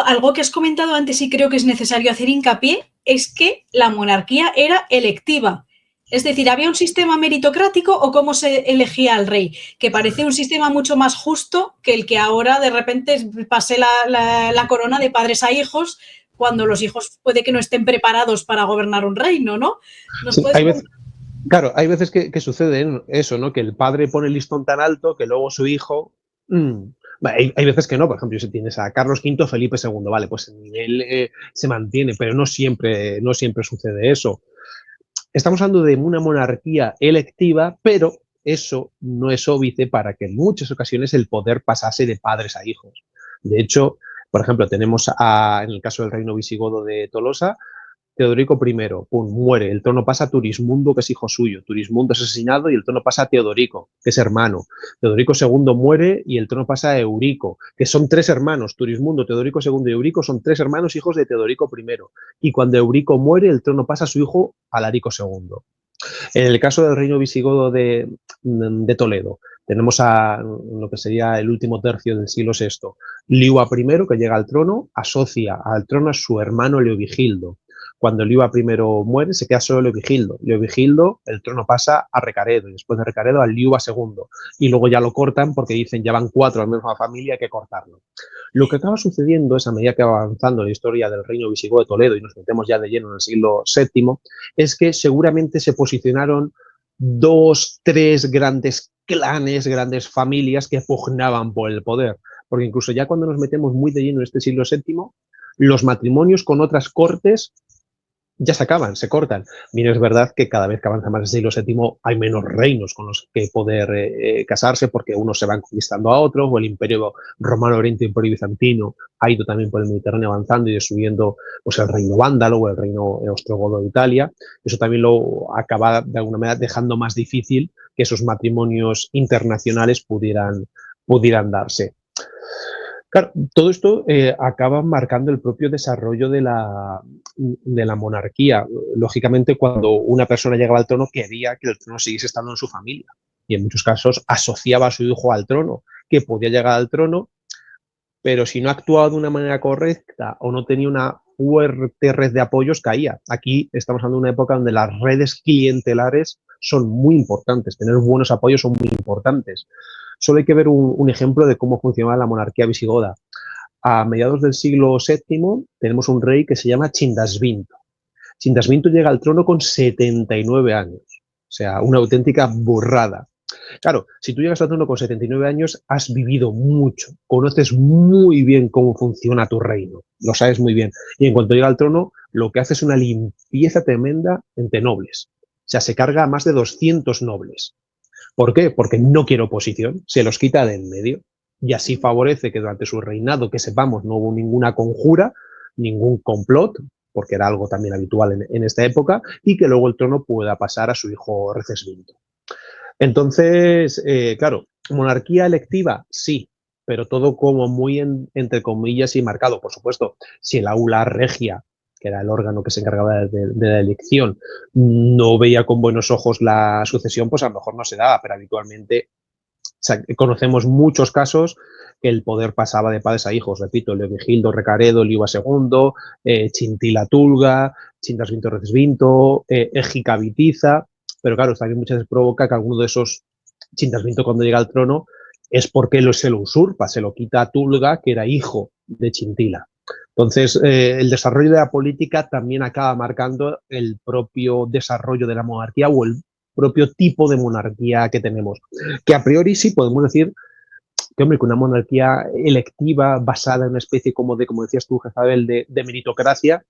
Algo que has comentado antes y creo que es necesario hacer hincapié es que la monarquía era electiva. Es decir, ¿había un sistema meritocrático o cómo se elegía al rey? Que parece un sistema mucho más justo que el que ahora de repente pase la corona de padres a hijos, cuando los hijos puede que no estén preparados para gobernar un reino, ¿no? Sí, claro, hay veces que sucede eso, ¿no? Que el padre pone el listón tan alto que luego su hijo... Hay veces que no, por ejemplo, si tienes a Carlos V, Felipe II, vale, pues el nivel se mantiene, pero no siempre sucede eso. Estamos hablando de una monarquía electiva, pero eso no es óbice para que en muchas ocasiones el poder pasase de padres a hijos. De hecho, por ejemplo, tenemos en el caso del reino visigodo de Tolosa, Teodorico I, pum, muere, el trono pasa a Turismundo, que es hijo suyo, Turismundo es asesinado y el trono pasa a Teodorico, que es hermano. Teodorico II muere y el trono pasa a Eurico, que son tres hermanos, Turismundo, Teodorico II y Eurico son tres hermanos hijos de Teodorico I. Y cuando Eurico muere, el trono pasa a su hijo Alarico II. En el caso del reino visigodo de Toledo, tenemos a lo que sería el último tercio del siglo VI. Liua I, que llega al trono, asocia al trono a su hermano Leovigildo. Cuando Liua I muere, se queda solo Leovigildo. Leovigildo, el trono pasa a Recaredo, y después de Recaredo a Liua II. Y luego ya lo cortan porque dicen, ya van 4 al menos a la familia, hay que cortarlo. Lo que acaba sucediendo es, a medida que va avanzando la historia del reino visigodo de Toledo y nos metemos ya de lleno en el siglo VII, es que seguramente se posicionaron 2, 3 grandes clanes, grandes familias que pugnaban por el poder. Porque incluso ya cuando nos metemos muy de lleno en este siglo VII, los matrimonios con otras cortes ya se acaban, se cortan. Bien, es verdad que cada vez que avanza más el siglo VII hay menos reinos con los que poder casarse, porque unos se van conquistando a otros, o el imperio romano oriente, el imperio bizantino, ha ido también por el Mediterráneo avanzando y destruyendo pues, el reino vándalo o el reino ostrogodo de Italia. Eso también lo acaba de alguna manera dejando más difícil que esos matrimonios internacionales pudieran darse. Claro, todo esto acaba marcando el propio desarrollo de la monarquía. Lógicamente, cuando una persona llegaba al trono, quería que el trono siguiese estando en su familia. Y en muchos casos asociaba a su hijo al trono, que podía llegar al trono, pero si no actuaba de una manera correcta o no tenía una fuerte red de apoyos, caía. Aquí estamos hablando de una época donde las redes clientelares son muy importantes. Tener buenos apoyos son muy importantes. Solo hay que ver un ejemplo de cómo funcionaba la monarquía visigoda. A mediados del siglo VII tenemos un rey que se llama Chindasvinto. Chindasvinto llega al trono con 79 años, o sea, una auténtica burrada. Claro, si tú llegas al trono con 79 años, has vivido mucho, conoces muy bien cómo funciona tu reino, lo sabes muy bien. Y en cuanto llega al trono, lo que hace es una limpieza tremenda entre nobles. O sea, se carga a más de 200 nobles. ¿Por qué? Porque no quiere oposición, se los quita de en medio y así favorece que durante su reinado, que sepamos, no hubo ninguna conjura, ningún complot, porque era algo también habitual en esta época, y que luego el trono pueda pasar a su hijo Recesvinto. Entonces, claro, monarquía electiva, sí, pero todo como muy entre comillas y marcado. Por supuesto, si el aula regia, que era el órgano que se encargaba de la elección, no veía con buenos ojos la sucesión, pues a lo mejor no se daba, pero habitualmente sea, conocemos muchos casos que el poder pasaba de padres a hijos, repito, Leovigildo Recaredo, Liuba II, Chintila Tulga, Chintas Vinto Recesvinto, Égica Vitiza, pero claro, también muchas veces provoca que alguno de esos Chintas Vinto cuando llega al trono es porque se lo usurpa, se lo quita a Tulga, que era hijo de Chintila. Entonces, el desarrollo de la política también acaba marcando el propio desarrollo de la monarquía o el propio tipo de monarquía que tenemos. Que a priori sí podemos decir que, hombre, que una monarquía electiva basada en una especie como decías tú, Jezabel, de meritocracia,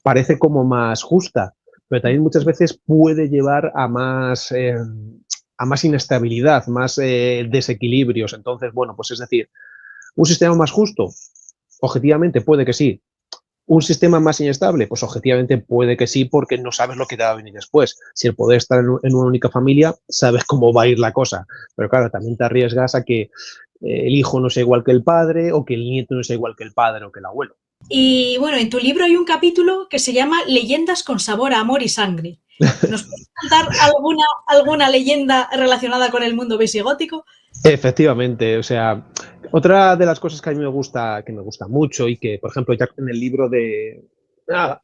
parece como más justa, pero también muchas veces puede llevar a más inestabilidad, más desequilibrios. Entonces, bueno, pues es decir, ¿un sistema más justo? Objetivamente puede que sí. ¿Un sistema más inestable? Pues objetivamente puede que sí, porque no sabes lo que te va a venir después. Si el poder está en una única familia, sabes cómo va a ir la cosa. Pero claro, también te arriesgas a que el hijo no sea igual que el padre, o que el nieto no sea igual que el padre o que el abuelo. Y bueno, en tu libro hay un capítulo que se llama Leyendas con sabor a amor y sangre. ¿Nos puedes contar alguna leyenda relacionada con el mundo visigótico? Efectivamente, o sea, otra de las cosas que a mí me gusta mucho y que, por ejemplo, ya en el libro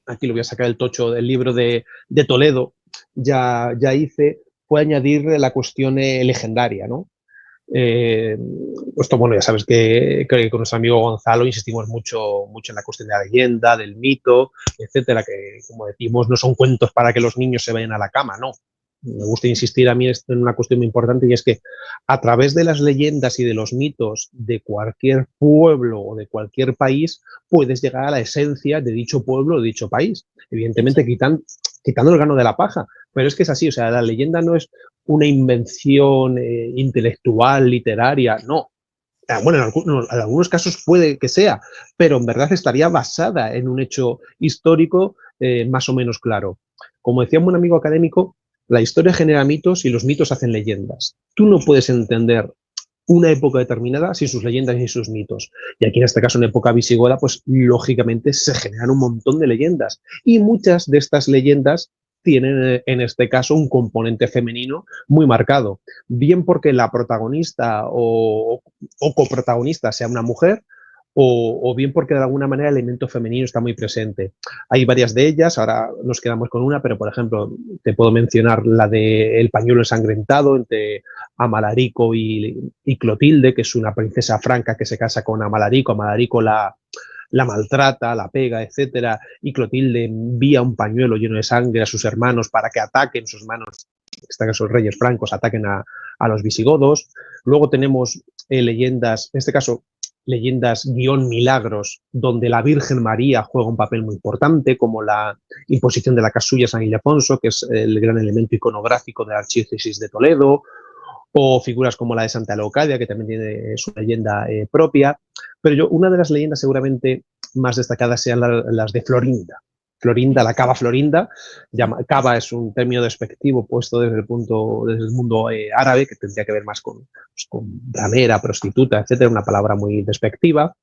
aquí lo voy a sacar el tocho, del libro de Toledo, ya hice, fue añadir la cuestión legendaria, ¿no? Esto, bueno, ya sabes que con nuestro amigo Gonzalo insistimos mucho en la cuestión de la leyenda, del mito, etcétera, que, como decimos, no son cuentos para que los niños se vayan a la cama, no. Me gusta insistir a mí en una cuestión muy importante, y es que a través de las leyendas y de los mitos de cualquier pueblo o de cualquier país puedes llegar a la esencia de dicho pueblo o de dicho país, evidentemente quitando el grano de la paja, pero es que es así, o sea, la leyenda no es una invención intelectual, literaria, no. Bueno, en algunos casos puede que sea, pero en verdad estaría basada en un hecho histórico más o menos claro. Como decía un buen amigo académico, la historia genera mitos y los mitos hacen leyendas. Tú no puedes entender una época determinada sin sus leyendas y sus mitos. Y aquí en este caso, en época visigoda, pues lógicamente se generan un montón de leyendas. Y muchas de estas leyendas tienen en este caso un componente femenino muy marcado. Bien porque la protagonista o coprotagonista sea una mujer, o bien porque de alguna manera el elemento femenino está muy presente. Hay varias de ellas, ahora nos quedamos con una, pero por ejemplo te puedo mencionar la de El pañuelo ensangrentado entre Amalarico y Clotilde, que es una princesa franca que se casa con Amalarico. Amalarico la maltrata, la pega, etcétera, y Clotilde envía un pañuelo lleno de sangre a sus hermanos para que ataquen, sus hermanos, en este caso los reyes francos, ataquen a los visigodos. Luego tenemos leyendas, en este caso leyendas guión milagros, donde la Virgen María juega un papel muy importante, como la imposición de la casulla San Ildefonso, que es el gran elemento iconográfico de la archidiócesis de Toledo, o figuras como la de Santa Leocadia, que también tiene su leyenda propia. Pero una de las leyendas seguramente más destacadas sean las de Florinda. Florinda, la cava Florinda. Cava es un término despectivo puesto desde el mundo árabe, que tendría que ver más con ramera, prostituta, etcétera, una palabra muy despectiva.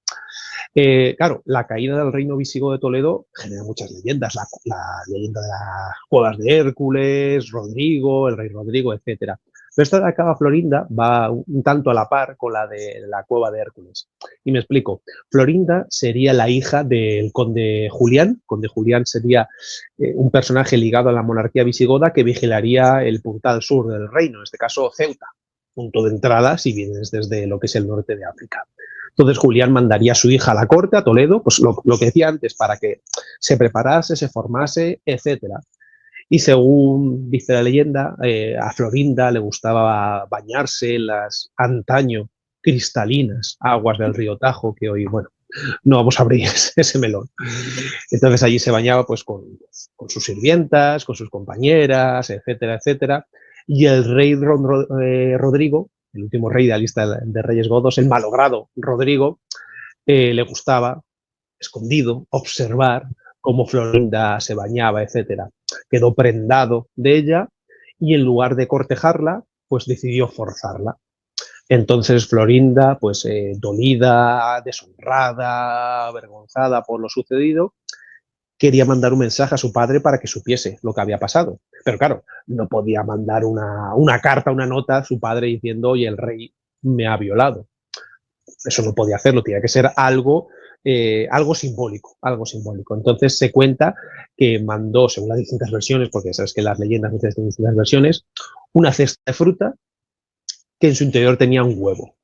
Claro, la caída del reino visigodo de Toledo genera muchas leyendas, la leyenda de las cuevas de Hércules, Rodrigo, el rey Rodrigo, etcétera. Pero esta de la cava Florinda va un tanto a la par con la de la cueva de Hércules. Y me explico. Florinda sería la hija del conde Julián. Conde Julián sería un personaje ligado a la monarquía visigoda que vigilaría el puntal sur del reino, en este caso Ceuta, punto de entrada si vienes desde lo que es el norte de África. Entonces Julián mandaría a su hija a la corte, a Toledo, pues lo que decía antes, para que se preparase, se formase, etcétera. Y según dice la leyenda, a Florinda le gustaba bañarse en las antaño cristalinas aguas del río Tajo, que hoy, bueno, no vamos a abrir ese melón. Entonces allí se bañaba pues con sus sirvientas, con sus compañeras, etcétera, etcétera. Y el rey Rodrigo, el último rey de la lista de reyes godos, el malogrado Rodrigo, le gustaba, escondido, observar cómo Florinda se bañaba, etcétera. Quedó prendado de ella y en lugar de cortejarla, pues decidió forzarla. Entonces Florinda, pues dolida, deshonrada, avergonzada por lo sucedido, quería mandar un mensaje a su padre para que supiese lo que había pasado. Pero claro, no podía mandar una carta, una nota a su padre diciendo, oye, el rey me ha violado. Eso no podía hacerlo, tenía que ser algo simbólico, algo simbólico. Entonces se cuenta que mandó, según las distintas versiones, porque sabes que las leyendas muchas veces tienen distintas versiones, una cesta de fruta que en su interior tenía un huevo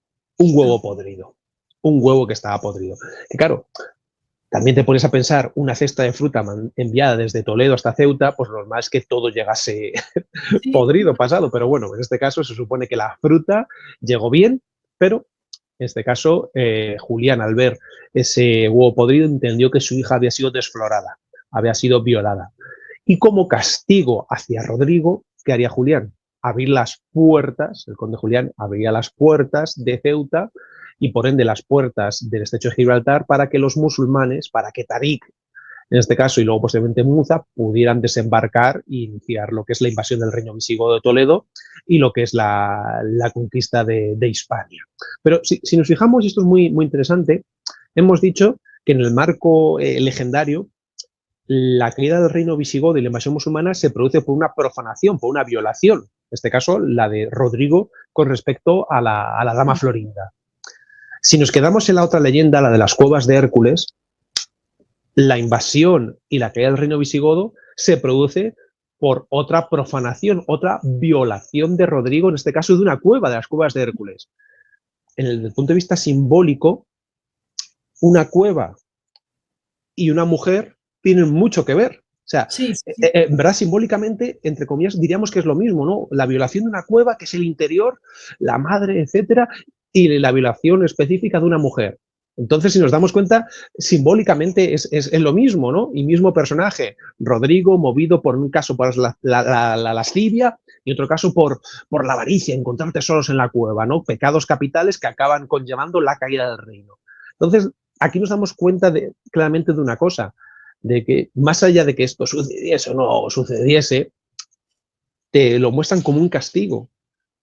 podrido, un huevo que estaba podrido. Que claro, también te pones a pensar, una cesta de fruta enviada desde Toledo hasta Ceuta, pues lo normal es que todo llegase podrido, pasado, pero bueno, en este caso se supone que la fruta llegó bien, pero en este caso Julián, al ver ese huevo podrido, entendió que su hija había sido desflorada, había sido violada. Y como castigo hacia Rodrigo, ¿qué haría Julián? Abrir las puertas, el conde Julián abría las puertas de Ceuta y por ende las puertas del estrecho de Gibraltar para que los musulmanes, para que Tarik, en este caso, y luego posteriormente Muza, pudieran desembarcar e iniciar lo que es la invasión del reino visigodo de Toledo y lo que es la conquista de Hispania. Pero si nos fijamos, y esto es muy, muy interesante, hemos dicho que en el marco legendario, la caída del reino visigodo y la invasión musulmana se produce por una profanación, por una violación, en este caso la de Rodrigo con respecto a la dama Florinda. Si nos quedamos en la otra leyenda, la de las cuevas de Hércules, la invasión y la caída del reino visigodo se produce por otra profanación, otra violación de Rodrigo, en este caso de una cueva, de las cuevas de Hércules. Desde el punto de vista simbólico, una cueva y una mujer tienen mucho que ver. O sea, sí. en verdad, simbólicamente, entre comillas, diríamos que es lo mismo, ¿no? La violación de una cueva, que es el interior, la madre, etcétera, y la violación específica de una mujer. Entonces, si nos damos cuenta, simbólicamente es lo mismo, ¿no? Y mismo personaje, Rodrigo, movido por un caso por la lascivia y otro caso por la avaricia, encontrar tesoros en la cueva, ¿no? Pecados capitales que acaban conllevando la caída del reino. Entonces, aquí nos damos cuenta claramente de una cosa, de que más allá de que esto sucediese o no sucediese, te lo muestran como un castigo.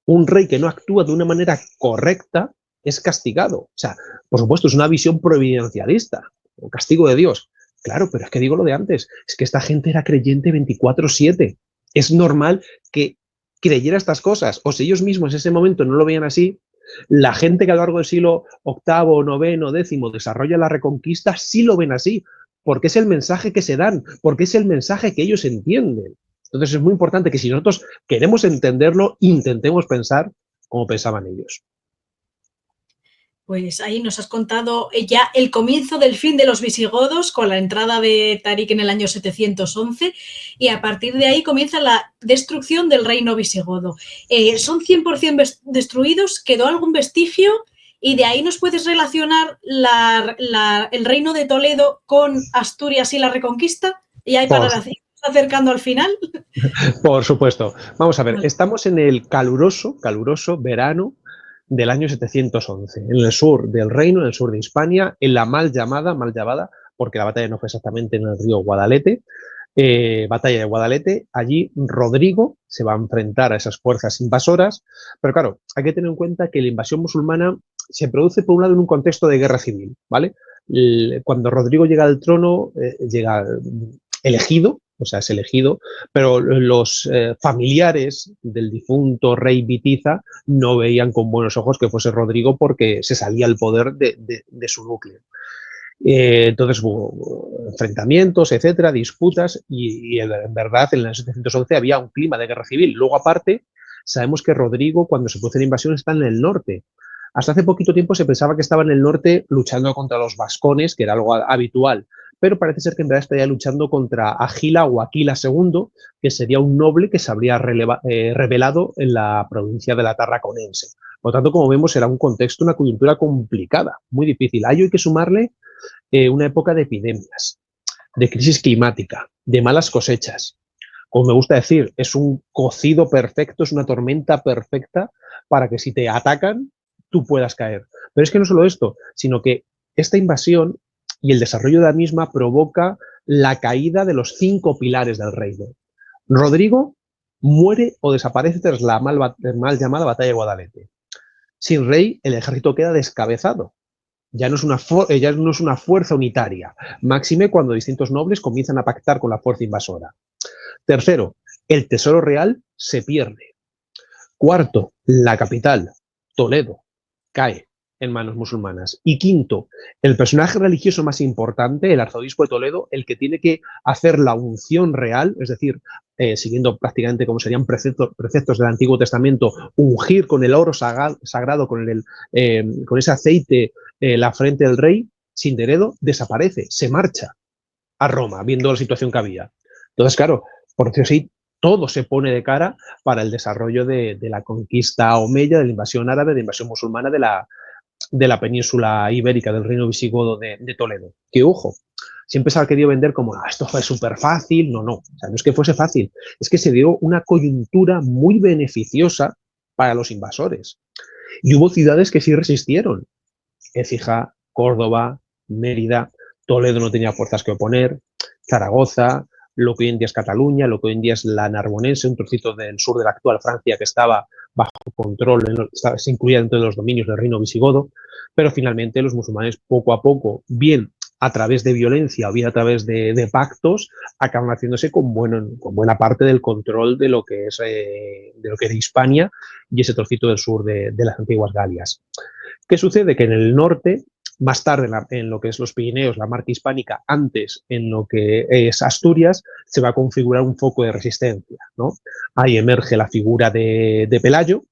Un rey que no actúa de una manera correcta es castigado. O sea, por supuesto, es una visión providencialista, un castigo de Dios. Claro, pero es que digo lo de antes, es que esta gente era creyente 24/7. Es normal que creyera estas cosas, o si ellos mismos en ese momento no lo veían así, la gente que a lo largo del siglo VIII, IX, X desarrolla la Reconquista sí lo ven así, porque es el mensaje que se dan, porque es el mensaje que ellos entienden. Entonces es muy importante que si nosotros queremos entenderlo, intentemos pensar como pensaban ellos. Pues ahí nos has contado ya el comienzo del fin de los visigodos con la entrada de Tarik en el año 711 y a partir de ahí comienza la destrucción del reino visigodo. ¿Son 100% destruidos? ¿Quedó algún vestigio? Y de ahí nos puedes relacionar el reino de Toledo con Asturias y la Reconquista. Y ahí para acercando al final. Por supuesto. Vamos a ver, estamos en el caluroso verano del año 711, en el sur del reino, en el sur de Hispania, en la mal llamada, porque la batalla no fue exactamente en el río Guadalete, batalla de Guadalete. Allí Rodrigo se va a enfrentar a esas fuerzas invasoras, pero claro, hay que tener en cuenta que la invasión musulmana se produce por un lado en un contexto de guerra civil, ¿vale? Cuando Rodrigo llega al trono, llega elegido, o sea, es elegido, pero los familiares del difunto rey Bitiza no veían con buenos ojos que fuese Rodrigo porque se salía el poder de su núcleo. Entonces hubo enfrentamientos, etcétera, disputas y en verdad en el 711 había un clima de guerra civil. Luego aparte, sabemos que Rodrigo cuando se produce la invasión está en el norte. Hasta hace poquito tiempo se pensaba que estaba en el norte luchando contra los vascones, que era algo habitual, pero parece ser que en verdad estaría luchando contra Agila o Aquila II, que sería un noble que se habría rebelado en la provincia de la Tarraconense. Por lo tanto, como vemos, era un contexto, una coyuntura complicada, muy difícil. A ello hay que sumarle una época de epidemias, de crisis climática, de malas cosechas. Como me gusta decir, es un cocido perfecto, es una tormenta perfecta para que si te atacan, tú puedas caer. Pero es que no solo esto, sino que esta invasión y el desarrollo de la misma provoca la caída de los 5 pilares del reino. Rodrigo muere o desaparece tras la mal llamada batalla de Guadalete. Sin rey, el ejército queda descabezado. Ya no es una fuerza unitaria, máxime cuando distintos nobles comienzan a pactar con la fuerza invasora. Tercero, el tesoro real se pierde. Cuarto, la capital, Toledo, cae en manos musulmanas. Y quinto, el personaje religioso más importante, el arzobispo de Toledo, el que tiene que hacer la unción real, es decir, siguiendo prácticamente como serían preceptos del Antiguo Testamento, ungir con el oro sagrado, con ese aceite la frente del rey, sin deredo, desaparece, se marcha a Roma, viendo la situación que había. Entonces, claro, por decirlo así, todo se pone de cara para el desarrollo de la conquista omeya, de la invasión árabe, de la invasión musulmana de la península ibérica, del reino visigodo de Toledo. Que, ojo, siempre se ha querido vender como, esto fue súper fácil. No, o sea, no es que fuese fácil, es que se dio una coyuntura muy beneficiosa para los invasores. Y hubo ciudades que sí resistieron. Écija, Córdoba, Mérida, Toledo no tenía fuerzas que oponer, Zaragoza, lo que hoy en día es Cataluña, lo que hoy en día es la Narbonense, un trocito del sur de la actual Francia que estaba bajo control, se incluía dentro de los dominios del reino visigodo, pero finalmente los musulmanes poco a poco, bien a través de violencia o bien a través de pactos, acaban haciéndose con buena parte del control de lo que era Hispania y ese trocito del sur de las antiguas Galias. ¿Qué sucede? Que en el norte, más tarde en lo que es los Pirineos, la marca hispánica, antes en lo que es Asturias, se va a configurar un foco de resistencia, ¿no? Ahí emerge la figura de Pelayo.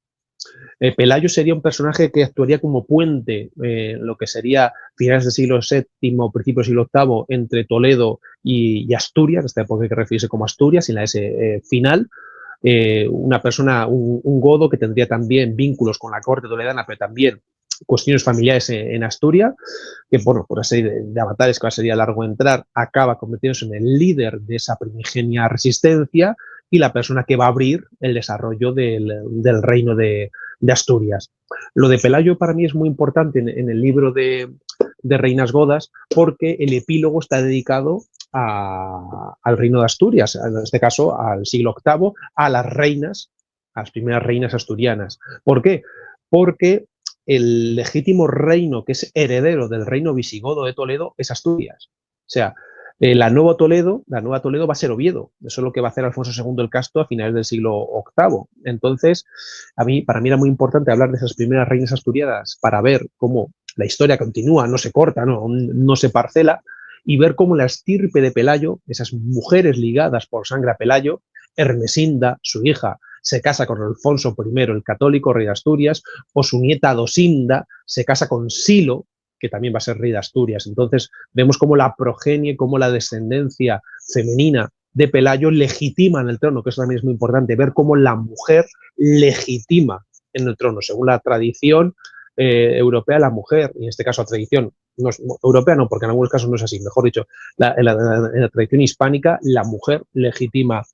Pelayo sería un personaje que actuaría como puente en lo que sería finales del siglo VII, principios del siglo VIII, entre Toledo y Asturias, esta época hay que referirse como Asturias, sin la S final. Una persona, un godo que tendría también vínculos con la corte toledana, pero también cuestiones familiares en Asturias, que bueno, por una serie de avatares que sería largo entrar, acaba convirtiéndose en el líder de esa primigenia resistencia y la persona que va a abrir el desarrollo del reino de Asturias. Lo de Pelayo para mí es muy importante en el libro de Reinas Godas, porque el epílogo está dedicado al reino de Asturias, en este caso al siglo VIII, a las primeras reinas asturianas. ¿Por qué? Porque el legítimo reino que es heredero del reino visigodo de Toledo es Asturias. O sea, la nueva Toledo va a ser Oviedo. Eso es lo que va a hacer Alfonso II el Casto a finales del siglo VIII. Entonces, para mí era muy importante hablar de esas primeras reinas asturianas para ver cómo la historia continúa, no se corta, no se parcela, y ver cómo la estirpe de Pelayo, esas mujeres ligadas por sangre a Pelayo, Ermesinda, su hija, se casa con Alfonso I, el católico, rey de Asturias, o su nieta Dosinda se casa con Silo, que también va a ser rey de Asturias. Entonces vemos cómo la progenie, cómo la descendencia femenina de Pelayo legitima en el trono, que eso también es muy importante, ver cómo la mujer legitima en el trono. Según la tradición europea, la mujer, y en este caso la tradición europea no, porque en algunos casos no es así, mejor dicho, en la tradición hispánica, la mujer legitima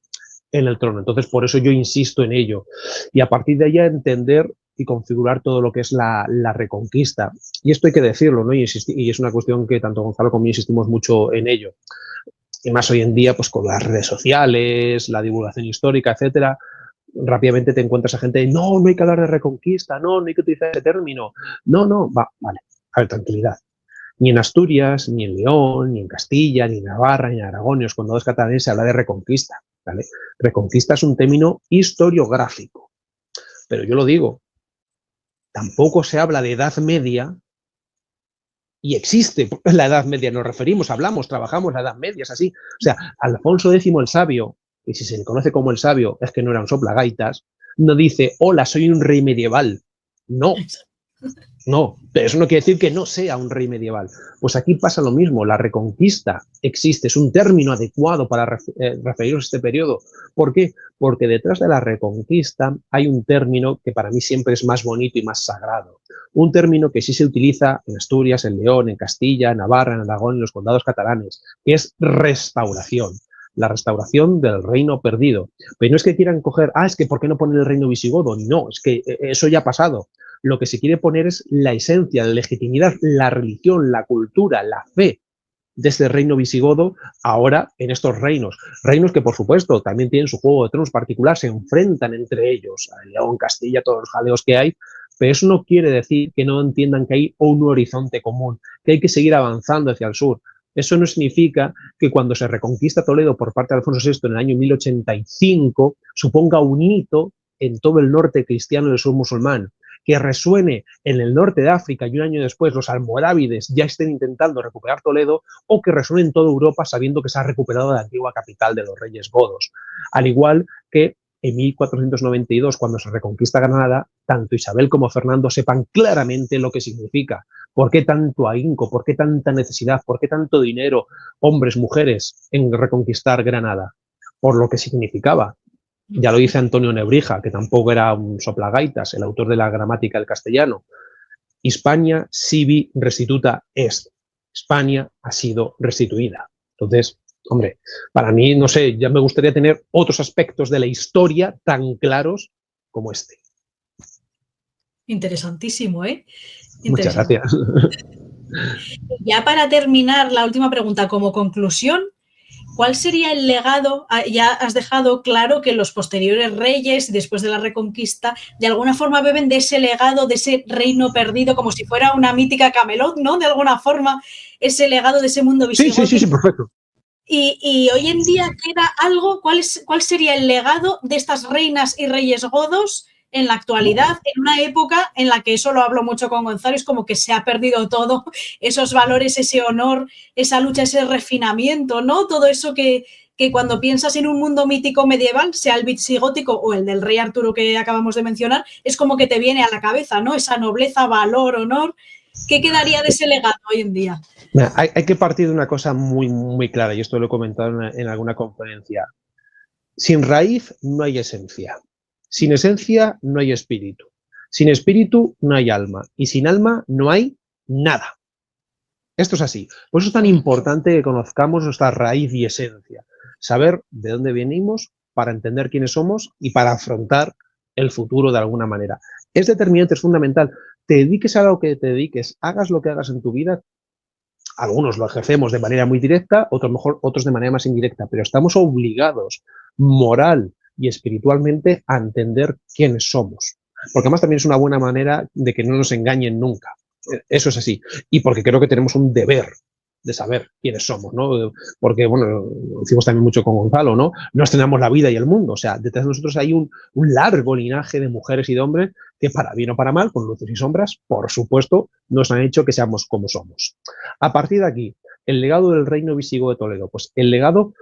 en el trono. Entonces, por eso yo insisto en ello. Y a partir de ahí entender y configurar todo lo que es la reconquista. Y esto hay que decirlo, ¿no? Y es una cuestión que tanto Gonzalo como yo insistimos mucho en ello. Y más hoy en día, pues con las redes sociales, la divulgación histórica, etcétera, rápidamente te encuentras a gente, no hay que hablar de reconquista, no hay que utilizar ese término. Vale, a ver, tranquilidad. Ni en Asturias, ni en León, ni en Castilla, ni en Navarra, ni en Aragón, ni en los condados catalanes se habla de reconquista, ¿vale? Reconquista es un término historiográfico. Pero yo lo digo, tampoco se habla de Edad Media y existe la Edad Media, nos referimos, hablamos, trabajamos la Edad Media, es así. O sea, Alfonso X el Sabio, y si se le conoce como el Sabio, es que no era un soplagaitas, no dice, hola, soy un rey medieval. No, pero eso no quiere decir que no sea un rey medieval. Pues aquí pasa lo mismo, la reconquista existe, es un término adecuado para referirnos a este periodo. ¿Por qué? Porque detrás de la reconquista hay un término que para mí siempre es más bonito y más sagrado. Un término que sí se utiliza en Asturias, en León, en Castilla, en Navarra, en Aragón, en los condados catalanes, que es restauración. La restauración del reino perdido. Pero no es que quieran coger, es que ¿por qué no poner el reino visigodo? No, es que eso ya ha pasado. Lo que se quiere poner es la esencia, la legitimidad, la religión, la cultura, la fe de este reino visigodo ahora en estos reinos. Reinos que, por supuesto, también tienen su juego de tronos particular, se enfrentan entre ellos, a León, Castilla, todos los jaleos que hay, pero eso no quiere decir que no entiendan que hay un horizonte común, que hay que seguir avanzando hacia el sur. Eso no significa que cuando se reconquista Toledo por parte de Alfonso VI en el año 1085 suponga un hito en todo el norte cristiano y el sur musulmán, que resuene en el norte de África y un año después los almorávides ya estén intentando recuperar Toledo, o que resuene en toda Europa sabiendo que se ha recuperado la antigua capital de los reyes godos. Al igual que en 1492, cuando se reconquista Granada, tanto Isabel como Fernando sepan claramente lo que significa. ¿Por qué tanto ahínco? ¿Por qué tanta necesidad? ¿Por qué tanto dinero, hombres, mujeres, en reconquistar Granada? Por lo que significaba. Ya lo dice Antonio Nebrija, que tampoco era un soplagaitas, el autor de la gramática del castellano. Hispania sibi restituta est. España ha sido restituida. Entonces, hombre, para mí, no sé, ya me gustaría tener otros aspectos de la historia tan claros como este. Interesantísimo, ¿eh? Muchas gracias. Ya para terminar, la última pregunta, como conclusión, ¿cuál sería el legado? Ya has dejado claro que los posteriores reyes, después de la Reconquista, de alguna forma beben de ese legado, de ese reino perdido, como si fuera una mítica Camelot, ¿no? De alguna forma, ese legado de ese mundo visigótico. Sí, perfecto. Y hoy en día queda algo, ¿cuál sería el legado de estas reinas y reyes godos en la actualidad, en una época en la que, eso lo hablo mucho con Gonzalo, es como que se ha perdido todo, esos valores, ese honor, esa lucha, ese refinamiento, ¿no? Todo eso que cuando piensas en un mundo mítico medieval, sea el visigótico o el del rey Arturo que acabamos de mencionar, es como que te viene a la cabeza, ¿no? Esa nobleza, valor, honor. ¿Qué quedaría de ese legado hoy en día? Hay que partir de una cosa muy, muy clara, y esto lo he comentado en alguna conferencia. Sin raíz no hay esencia. Sin esencia no hay espíritu. Sin espíritu no hay alma. Y sin alma no hay nada. Esto es así. Por eso es tan importante que conozcamos nuestra raíz y esencia. Saber de dónde venimos para entender quiénes somos y para afrontar el futuro de alguna manera. Es determinante, es fundamental. Te dediques a lo que te dediques, hagas lo que hagas en tu vida. Algunos lo ejercemos de manera muy directa, otros de manera más indirecta, pero estamos obligados moral y espiritualmente a entender quiénes somos. Porque además también es una buena manera de que no nos engañen nunca. Eso es así. Y porque creo que tenemos un deber de saber quiénes somos, ¿no? Porque, bueno, lo decimos también mucho con Gonzalo, ¿no? No estrenamos la vida y el mundo. O sea, detrás de nosotros hay un largo linaje de mujeres y de hombres que, para bien o para mal, con luces y sombras, por supuesto, nos han hecho que seamos como somos. A partir de aquí, el legado del reino visigodo de Toledo. Pues el legado,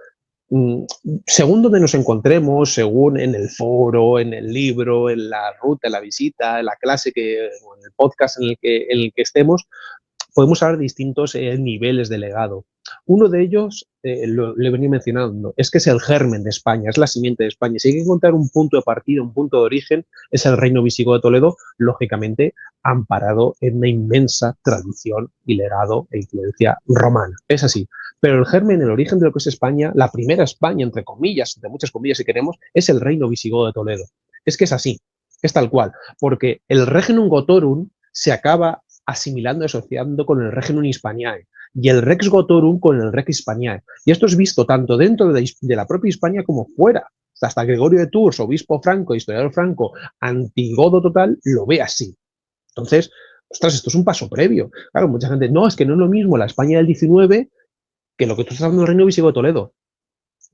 según donde nos encontremos, según en el foro, en el libro, en la ruta, en la visita, en la clase, o en el podcast en el que estemos, podemos hablar de distintos niveles de legado. Uno de ellos, lo he venido mencionando, es que es el germen de España, es la simiente de España. Si hay que encontrar un punto de partida, un punto de origen, es el reino visigodo de Toledo, lógicamente amparado en una inmensa tradición y legado e influencia romana. Es así. Pero el germen, el origen de lo que es España, la primera España, entre comillas, entre muchas comillas si queremos, es el reino visigodo de Toledo. Es que es así, es tal cual, porque el Regnum Gotorum se acaba asimilando y asociando con el Regnum Hispaniae y el Rex Gotorum con el Rex Hispaniae. Y esto es visto tanto dentro de la propia Hispania como fuera. Hasta Gregorio de Tours, obispo franco, historiador franco, antigodo total, lo ve así. Entonces, ostras, esto es un paso previo. Claro, mucha gente, no, es que no es lo mismo la España del 19 que lo que tú estás hablando del Reino Visigodo de Toledo.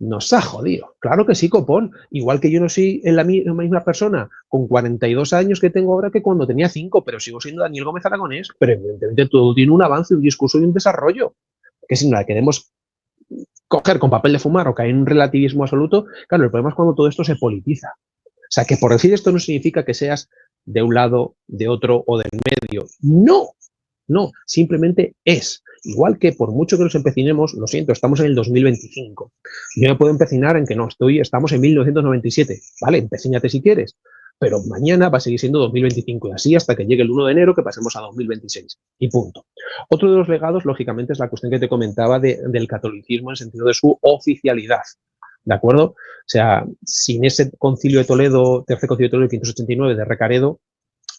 Nos ha jodido. Claro que sí, copón. Igual que yo no soy la misma persona con 42 años que tengo ahora que cuando tenía 5, pero sigo siendo Daniel Gómez Aragonés. Pero evidentemente todo tiene un avance, un discurso y un desarrollo. Que si no la queremos coger con papel de fumar o caer en un relativismo absoluto, claro, el problema es cuando todo esto se politiza. O sea, que por decir esto no significa que seas de un lado, de otro o del medio. No, no, simplemente es. Igual que por mucho que nos empecinemos, lo siento, estamos en el 2025. Yo me puedo empecinar en que no, estamos en 1997. Vale, empecíñate si quieres. Pero mañana va a seguir siendo 2025 y así hasta que llegue el 1 de enero que pasemos a 2026. Y punto. Otro de los legados, lógicamente, es la cuestión que te comentaba del catolicismo en el sentido de su oficialidad. ¿De acuerdo? O sea, sin ese concilio de Toledo, tercer concilio de Toledo de 589 de Recaredo,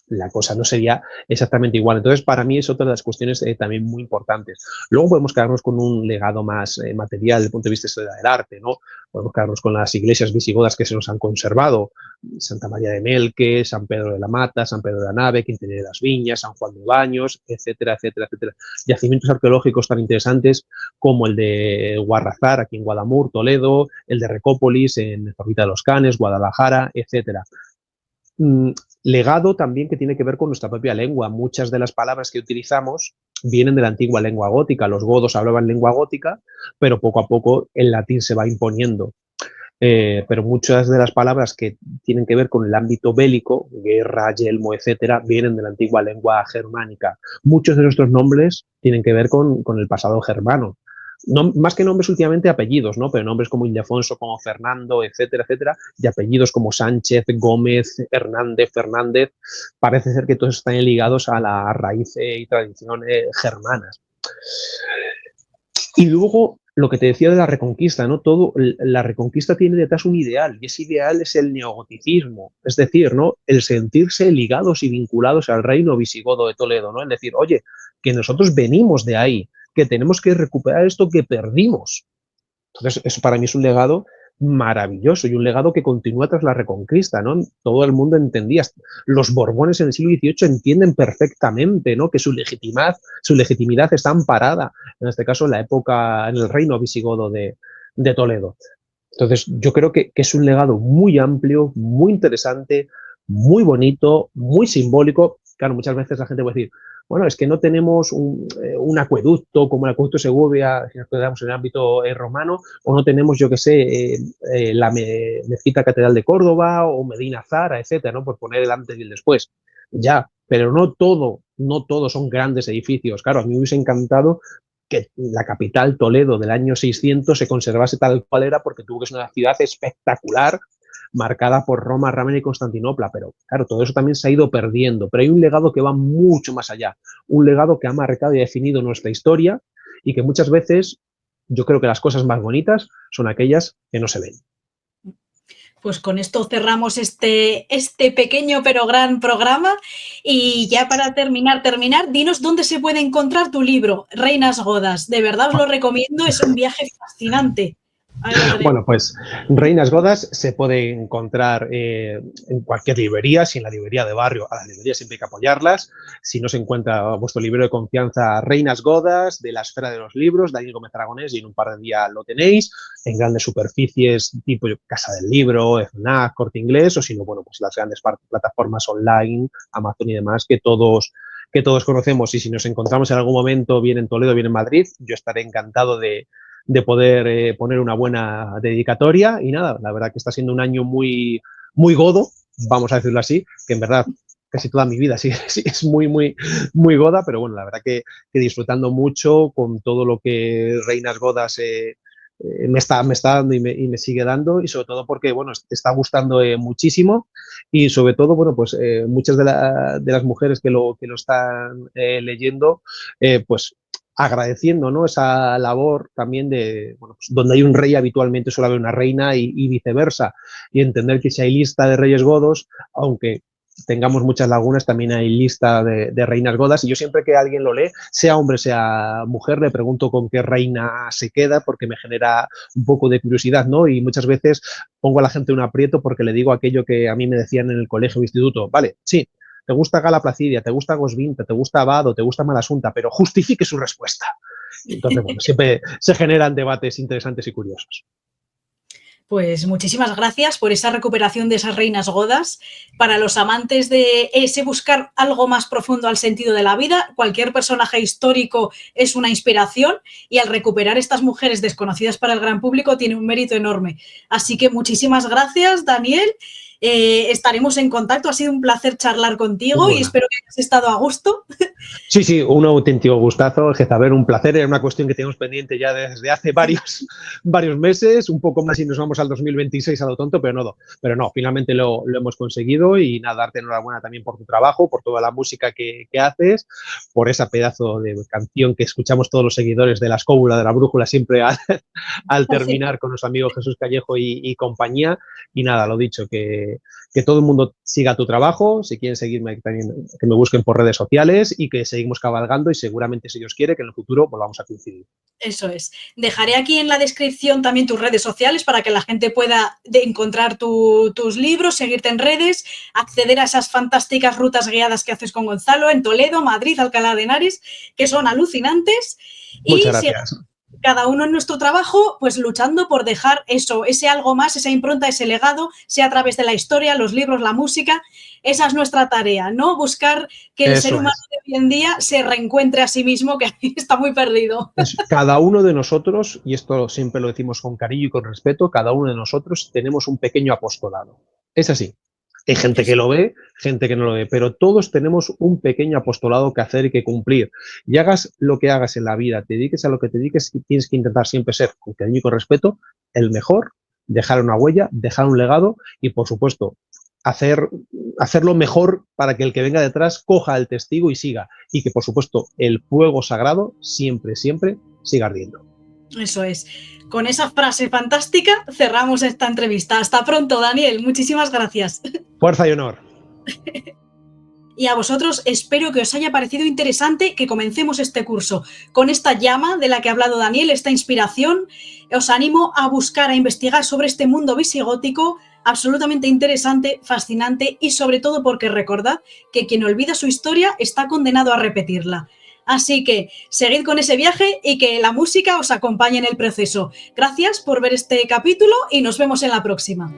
la cosa no sería exactamente igual. Entonces, para mí es otra de las cuestiones también muy importantes. Luego podemos quedarnos con un legado más material desde el punto de vista del arte, ¿no? Podemos quedarnos con las iglesias visigodas que se nos han conservado, Santa María de Melque, San Pedro de la Mata, San Pedro de la Nave, Quintanilla de las Viñas, San Juan de Baños, etcétera, etcétera, etcétera. Yacimientos arqueológicos tan interesantes como el de Guarrazar, aquí en Guadamur, Toledo, el de Recópolis, en Zorrita de los Canes, Guadalajara, etcétera. legado también que tiene que ver con nuestra propia lengua. Muchas de las palabras que utilizamos vienen de la antigua lengua gótica. Los godos hablaban lengua gótica, pero poco a poco el latín se va imponiendo. Pero muchas de las palabras que tienen que ver con el ámbito bélico, guerra, yelmo, etcétera, vienen de la antigua lengua germánica. Muchos de nuestros nombres tienen que ver con el pasado germano. No, más que nombres últimamente apellidos, ¿no? Pero nombres como Ildefonso, como Fernando, etcétera, etcétera, y apellidos como Sánchez, Gómez, Hernández, Fernández, parece ser que todos están ligados a las raíces y tradiciones germanas. Y luego, lo que te decía de la Reconquista, ¿no? La Reconquista tiene detrás un ideal, y ese ideal es el neogoticismo, es decir, ¿no? El sentirse ligados y vinculados al reino visigodo de Toledo, ¿no? Es decir, oye, que nosotros venimos de ahí, que tenemos que recuperar esto que perdimos. Entonces, eso para mí es un legado maravilloso y un legado que continúa tras la Reconquista, ¿no? Todo el mundo entendía, los Borbones en el siglo XVIII entienden perfectamente, ¿no? Que su legitimidad está amparada, en este caso en la época, en el reino visigodo de Toledo. Entonces, yo creo que es un legado muy amplio, muy interesante, muy bonito, muy simbólico. Claro, muchas veces la gente puede decir, bueno, es que no tenemos un acueducto como el acueducto de Segovia, si nos quedamos en el ámbito romano, o no tenemos, yo qué sé, la mezquita catedral de Córdoba o Medina Zara, etcétera, ¿no? Por poner el antes y el después. Ya, pero no todo son grandes edificios. Claro, a mí me hubiese encantado que la capital, Toledo, del año 600 se conservase tal cual era, porque tuvo que ser una ciudad espectacular, marcada por Roma, Ravenna y Constantinopla, pero claro, todo eso también se ha ido perdiendo, pero hay un legado que va mucho más allá, un legado que ha marcado y ha definido nuestra historia y que muchas veces yo creo que las cosas más bonitas son aquellas que no se ven. Pues con esto cerramos este pequeño pero gran programa y ya para terminar, dinos dónde se puede encontrar tu libro, Reinas Godas. De verdad os lo recomiendo, es un viaje fascinante. Bueno, pues Reinas Godas se puede encontrar en cualquier librería, si en la librería de barrio, a las librerías siempre hay que apoyarlas. Si no se encuentra vuestro libro de confianza, Reinas Godas, de la Esfera de los Libros, Daniel Gómez Aragonés, y en un par de días lo tenéis, en grandes superficies tipo Casa del Libro, FNAC, Corte Inglés, o si no, bueno, pues las grandes plataformas online, Amazon y demás, que todos conocemos. Y si nos encontramos en algún momento, bien en Toledo, bien en Madrid, yo estaré encantado de poder poner una buena dedicatoria. Y nada, la verdad que está siendo un año muy, muy godo, vamos a decirlo así, que en verdad casi toda mi vida sí es muy, muy, muy goda, pero bueno, la verdad que disfrutando mucho con todo lo que Reinas Godas me está dando y me sigue dando, y sobre todo porque, bueno, te está gustando muchísimo, y sobre todo, bueno, pues muchas de las mujeres que lo están leyendo, pues agradeciendo, ¿no? Esa labor también de, bueno, pues donde hay un rey habitualmente suele haber una reina y viceversa, y entender que si hay lista de reyes godos, aunque tengamos muchas lagunas, también hay lista de reinas godas, y yo siempre que alguien lo lee, sea hombre, sea mujer, le pregunto con qué reina se queda, porque me genera un poco de curiosidad, ¿no? Y muchas veces pongo a la gente un aprieto porque le digo aquello que a mí me decían en el colegio o instituto, vale, sí, te gusta Gala Placidia, te gusta Gosvinta, te gusta Abado, te gusta Malasunta, pero justifique su respuesta. Entonces, bueno, siempre se generan debates interesantes y curiosos. Pues muchísimas gracias por esa recuperación de esas reinas godas. Para los amantes de ese buscar algo más profundo al sentido de la vida, cualquier personaje histórico es una inspiración, y al recuperar estas mujeres desconocidas para el gran público tiene un mérito enorme. Así que muchísimas gracias, Daniel. Estaremos en contacto. Ha sido un placer charlar contigo y espero que hayas estado a gusto. Sí, un auténtico gustazo, Jezabel, un placer. Era una cuestión que tenemos pendiente ya desde hace varios meses, un poco más si nos vamos al 2026 a lo tonto, pero no, finalmente lo hemos conseguido. Y nada, darte enhorabuena también por tu trabajo, por toda la música que haces, por esa pedazo de canción que escuchamos todos los seguidores de la Escóbula, de la Brújula, siempre al terminar con nuestro amigo Jesús Callejo y compañía. Y nada, lo dicho, que todo el mundo siga tu trabajo. Si quieren seguirme también, que me busquen por redes sociales, y que seguimos cabalgando, y seguramente, si Dios quiere, que en el futuro volvamos a coincidir. Eso es. Dejaré aquí en la descripción también tus redes sociales para que la gente pueda encontrar tus libros, seguirte en redes, acceder a esas fantásticas rutas guiadas que haces con Gonzalo en Toledo, Madrid, Alcalá de Henares, que son alucinantes. Muchas gracias. cada uno en nuestro trabajo, pues luchando por dejar eso, ese algo más, esa impronta, ese legado, sea a través de la historia, los libros, la música. Esa es nuestra tarea, ¿no? Buscar que el ser humano de hoy en día se reencuentre a sí mismo, que está muy perdido. Cada uno de nosotros, y esto siempre lo decimos con cariño y con respeto, cada uno de nosotros tenemos un pequeño apostolado. Es así. Hay gente que lo ve, gente que no lo ve, pero todos tenemos un pequeño apostolado que hacer y que cumplir. Y hagas lo que hagas en la vida, te dediques a lo que te dediques, tienes que intentar siempre ser, con cariño y con respeto, el mejor, dejar una huella, dejar un legado y, por supuesto, hacerlo mejor para que el que venga detrás coja el testigo y siga. Y que, por supuesto, el fuego sagrado siempre, siempre siga ardiendo. Eso es. Con esa frase fantástica cerramos esta entrevista. Hasta pronto, Daniel. Muchísimas gracias. Fuerza y honor. Y a vosotros espero que os haya parecido interesante que comencemos este curso con esta llama de la que ha hablado Daniel, esta inspiración. Os animo a buscar, a investigar sobre este mundo visigótico absolutamente interesante, fascinante y sobre todo porque recordad que quien olvida su historia está condenado a repetirla. Así que seguid con ese viaje y que la música os acompañe en el proceso. Gracias por ver este capítulo y nos vemos en la próxima.